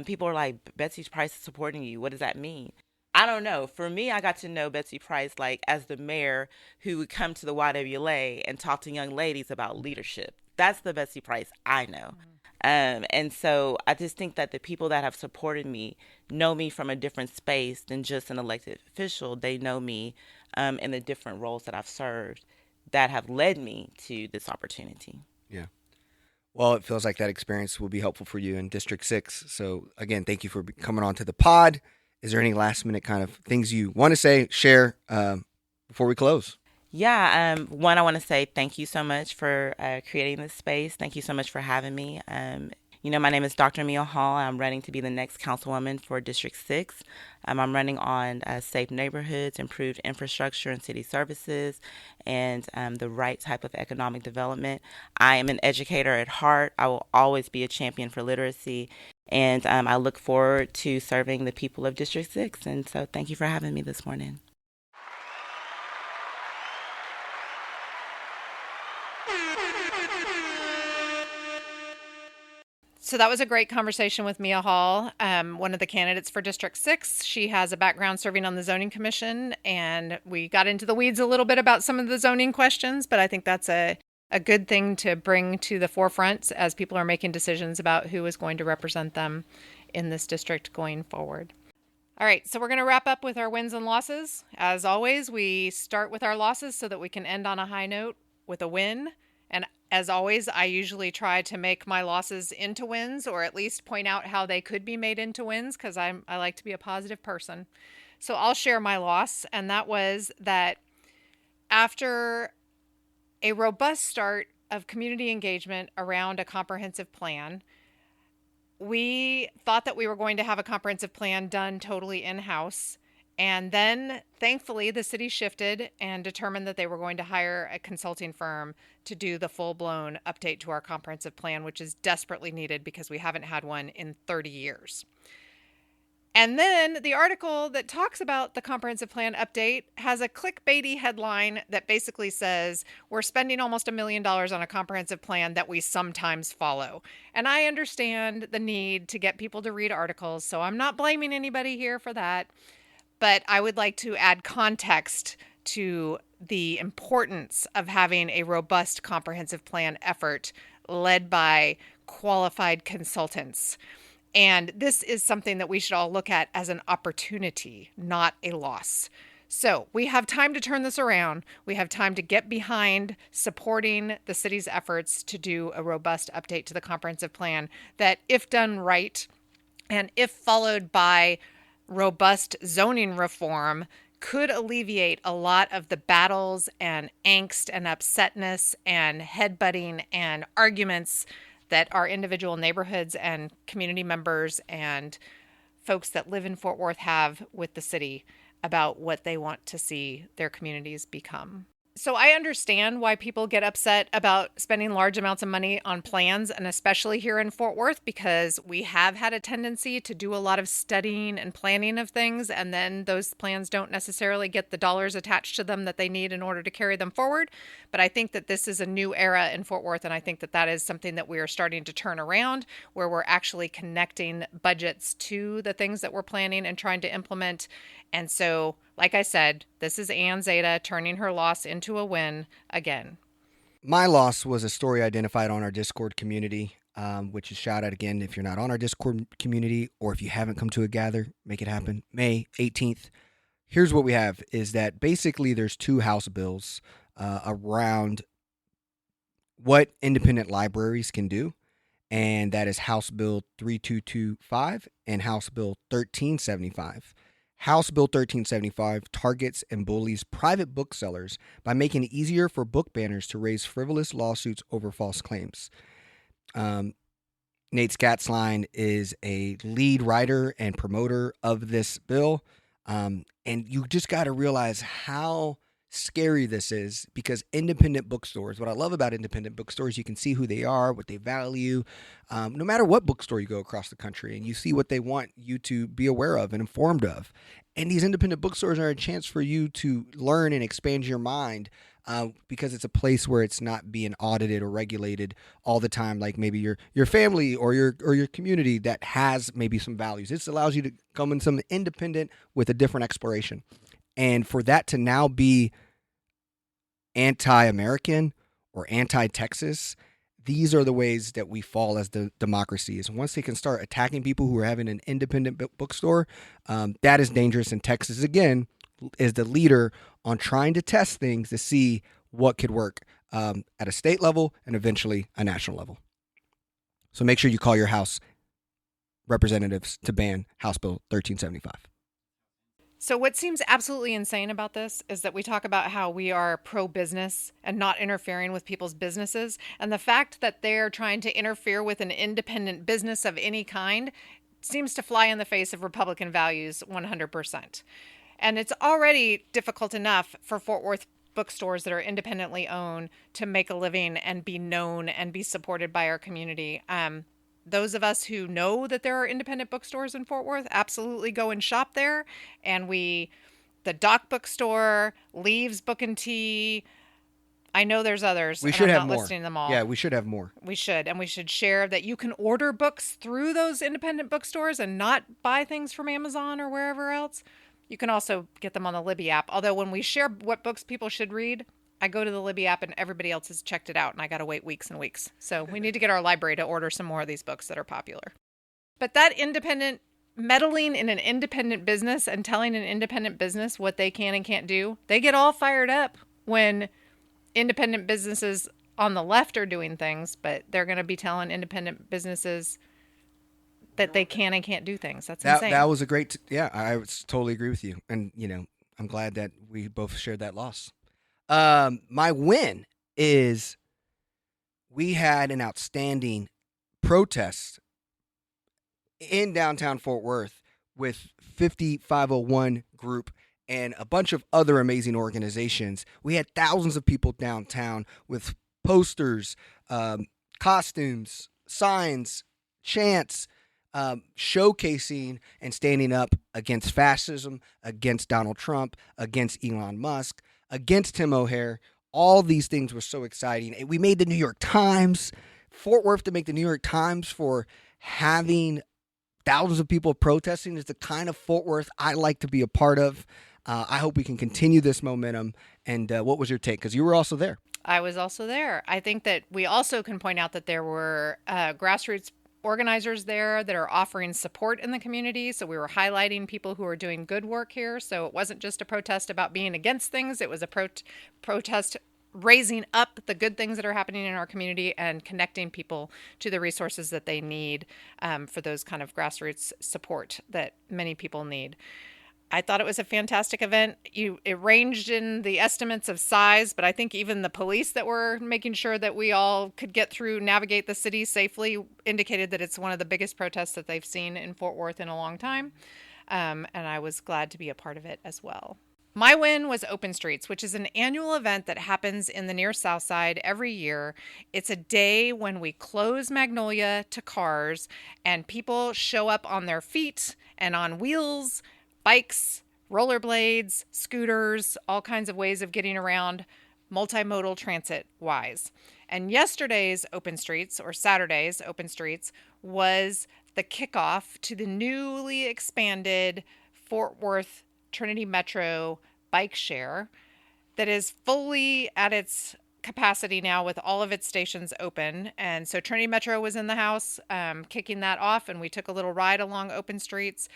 people are like, Betsy Price is supporting you. What does that mean? I don't know. For me, I got to know Betsy Price like as the mayor who would come to the YWLA and talk to young ladies about leadership. That's the Betsy Price I know. And so I just think that the people that have supported me know me from a different space than just an elected official. They know me in the different roles that I've served that have led me to this opportunity. Yeah. Well, it feels like that experience will be helpful for you in District 6. So, again, thank you for coming on to the pod. Is there any last minute kind of things you want to say, share before we close? Yeah. One, I want to say thank you so much for creating this space. Thank you so much for having me. My name is Dr. Mia Hall. I'm running to be the next councilwoman for District 6. I'm running on safe neighborhoods, improved infrastructure and city services, and the right type of economic development. I am an educator at heart. I will always be a champion for literacy, and I look forward to serving the people of District 6. And so thank you for having me this morning. So that was a great conversation with Mia Hall, one of the candidates for District 6. She has a background serving on the Zoning Commission, and we got into the weeds a little bit about some of the zoning questions, but I think that's a good thing to bring to the forefront as people are making decisions about who is going to represent them in this district going forward. All right, so we're going to wrap up with our wins and losses. As always, we start with our losses so that we can end on a high note with a win. And as always, I usually try to make my losses into wins, or at least point out how they could be made into wins, because I like to be a positive person. So I'll share my loss, and that was that after a robust start of community engagement around a comprehensive plan, we thought that we were going to have a comprehensive plan done totally in-house. And then, thankfully, the city shifted and determined that they were going to hire a consulting firm to do the full-blown update to our comprehensive plan, which is desperately needed because we haven't had one in 30 years. And then the article that talks about the comprehensive plan update has a clickbaity headline that basically says, we're spending almost $1 million on a comprehensive plan that we sometimes follow. And I understand the need to get people to read articles, so I'm not blaming anybody here for that. But I would like to add context to the importance of having a robust comprehensive plan effort led by qualified consultants. And this is something that we should all look at as an opportunity, not a loss. So we have time to turn this around. We have time to get behind supporting the city's efforts to do a robust update to the comprehensive plan that, if done right, and if followed by robust zoning reform, could alleviate a lot of the battles and angst and upsetness and headbutting and arguments that our individual neighborhoods and community members and folks that live in Fort Worth have with the city about what they want to see their communities become. So I understand why people get upset about spending large amounts of money on plans, and especially here in Fort Worth, because we have had a tendency to do a lot of studying and planning of things, and then those plans don't necessarily get the dollars attached to them that they need in order to carry them forward. But I think that this is a new era in Fort Worth, and I think that that is something that we are starting to turn around, where we're actually connecting budgets to the things that we're planning and trying to implement. And so, like I said, this is Ann Zeta turning her loss into a win again. My loss was a story identified on our Discord community. which is shout out again if you're not on our Discord community or if you haven't come to a gather, make it happen. May 18th. Here's what we have is that basically there's two House bills around what independent libraries can do, and that is House Bill 3225 and House Bill 1375. House Bill 1375 targets and bullies private booksellers by making it easier for book banners to raise frivolous lawsuits over false claims. Nate Scatzline is a lead writer and promoter of this bill. And you just got to realize how scary this is because independent bookstores, what I love about independent bookstores, you can see who they are, what they value, no matter what bookstore you go across the country, and you see what they want you to be aware of and informed of. And these independent bookstores are a chance for you to learn and expand your mind because it's a place where it's not being audited or regulated all the time, like maybe your family or your community that has maybe some values. This allows you to come in some independent with a different exploration. And for that to now be anti-American or anti-Texas, these are the ways that we fall as the democracy is. Once they can start attacking people who are having an independent bookstore, that is dangerous. And Texas, again, is the leader on trying to test things to see what could work at a state level and eventually a national level. So make sure you call your House representatives to ban House Bill 1375. So what seems absolutely insane about this is that we talk about how we are pro-business and not interfering with people's businesses. And the fact that they're trying to interfere with an independent business of any kind seems to fly in the face of Republican values 100%. And it's already difficult enough for Fort Worth bookstores that are independently owned to make a living and be known and be supported by our community. Those of us who know that there are independent bookstores in Fort Worth absolutely go and shop there. And the Dock Bookstore, Leaves Book and Tea. I know there's others. We should have more. Listing them all. Yeah, we should have more. We should. And we should share that you can order books through those independent bookstores and not buy things from Amazon or wherever else. You can also get them on the Libby app. Although when we share what books people should read, I go to the Libby app and everybody else has checked it out and I got to wait weeks and weeks. So we need to get our library to order some more of these books that are popular. But that independent meddling in an independent business and telling an independent business what they can and can't do, they get all fired up when independent businesses on the left are doing things, but they're going to be telling independent businesses that they can and can't do things. That's insane. That was a great, I totally agree with you. And, I'm glad that we both shared that loss. My win is we had an outstanding protest in downtown Fort Worth with 5501 group and a bunch of other amazing organizations. We had thousands of people downtown with posters, costumes, signs, chants, showcasing and standing up against fascism, against Donald Trump, against Elon Musk, against Tim O'Hare. All these things were so exciting. We made the New York Times. Fort Worth to make the New York Times for having thousands of people protesting is the kind of Fort Worth I like to be a part of. I hope we can continue this momentum. And what was your take? Because you were also there. I was also there. I think that we also can point out that there were grassroots organizers there that are offering support in the community. So we were highlighting people who are doing good work here. So it wasn't just a protest about being against things. It was a protest raising up the good things that are happening in our community and connecting people to the resources that they need for those kind of grassroots support that many people need. I thought it was a fantastic event. It ranged in the estimates of size, but I think even the police that were making sure that we all could get through, navigate the city safely, indicated that it's one of the biggest protests that they've seen in Fort Worth in a long time. And I was glad to be a part of it as well. My win was Open Streets, which is an annual event that happens in the near South Side every year. It's a day when we close Magnolia to cars and people show up on their feet and on wheels, bikes, rollerblades, scooters, all kinds of ways of getting around multimodal transit wise. And yesterday's Open Streets, or Saturday's Open Streets, was the kickoff to the newly expanded Fort Worth Trinity Metro bike share that is fully at its capacity now with all of its stations open. And so Trinity Metro was in the house, kicking that off, and we took a little ride along open streets.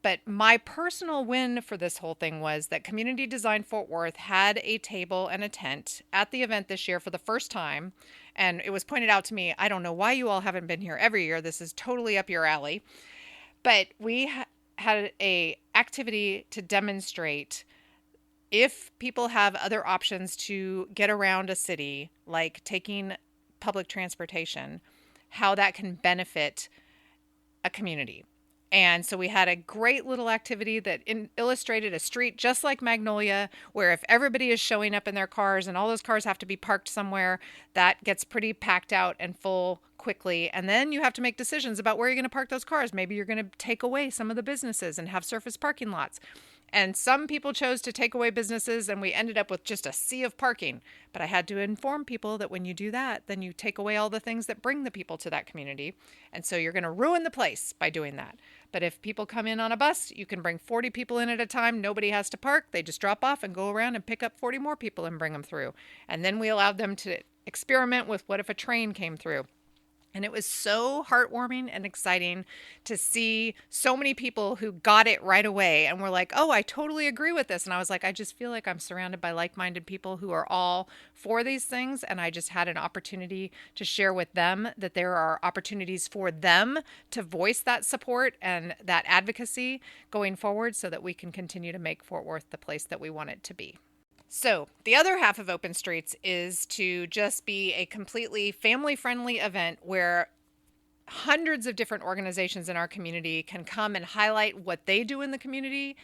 But my personal win for this whole thing was that Community Design Fort Worth had a table and a tent at the event this year for the first time. And it was pointed out to me, I don't know why you all haven't been here every year. This is totally up your alley. But we had a activity to demonstrate if people have other options to get around a city, like taking public transportation, how that can benefit a community. And so we had a great little activity that illustrated a street just like Magnolia, where if everybody is showing up in their cars and all those cars have to be parked somewhere, that gets pretty packed out and full quickly. And then you have to make decisions about where you're going to park those cars. Maybe you're going to take away some of the businesses and have surface parking lots. And some people chose to take away businesses, and we ended up with just a sea of parking. But I had to inform people that when you do that, then you take away all the things that bring the people to that community. And so you're going to ruin the place by doing that. But if people come in on a bus, you can bring 40 people in at a time. Nobody has to park. They just drop off and go around and pick up 40 more people and bring them through. And then we allowed them to experiment with what if a train came through. And it was so heartwarming and exciting to see so many people who got it right away and were like, oh, I totally agree with this. And I was like, I just feel like I'm surrounded by like-minded people who are all for these things. And I just had an opportunity to share with them that there are opportunities for them to voice that support and that advocacy going forward so that we can continue to make Fort Worth the place that we want it to be. So the other half of Open Streets is to just be a completely family-friendly event where hundreds of different organizations in our community can come and highlight what they do in the community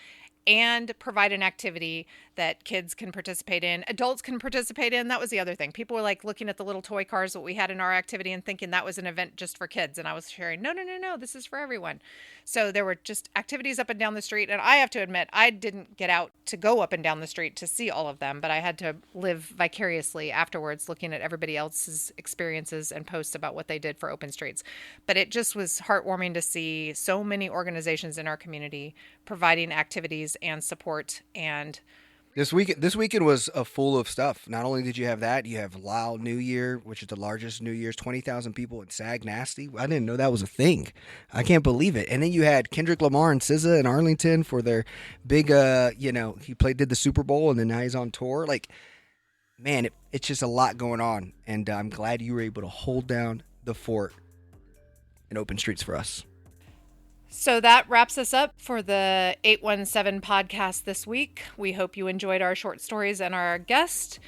and provide an activity that kids can participate in, adults can participate in. That was the other thing. People were like looking at the little toy cars that we had in our activity and thinking that was an event just for kids. And I was sharing, no, this is for everyone. So there were just activities up and down the street. And I have to admit, I didn't get out to go up and down the street to see all of them, but I had to live vicariously afterwards looking at everybody else's experiences and posts about what they did for Open Streets. But it just was heartwarming to see so many organizations in our community providing activities and support. And This weekend was full of stuff. Not only did you have that, you have Lao New Year, which is the largest New Year's, 20,000 people at Sag Nasty. I didn't know that was a thing. I can't believe it. And then you had Kendrick Lamar and SZA in Arlington for their big, he did the Super Bowl, and then now he's on tour. Like, man, it's just a lot going on. And I'm glad you were able to hold down the fort and Open Streets for us. So that wraps us up for the 817 podcast this week. We hope you enjoyed our short stories and our guest.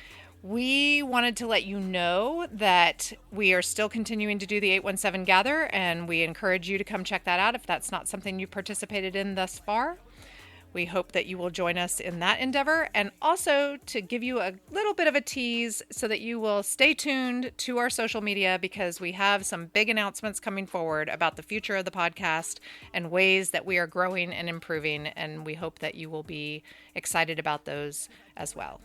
We wanted to let you know that we are still continuing to do the 817 Gather, and we encourage you to come check that out if that's not something you participated in thus far. We hope that you will join us in that endeavor, and also to give you a little bit of a tease so that you will stay tuned to our social media, because we have some big announcements coming forward about the future of the podcast and ways that we are growing and improving, and we hope that you will be excited about those as well.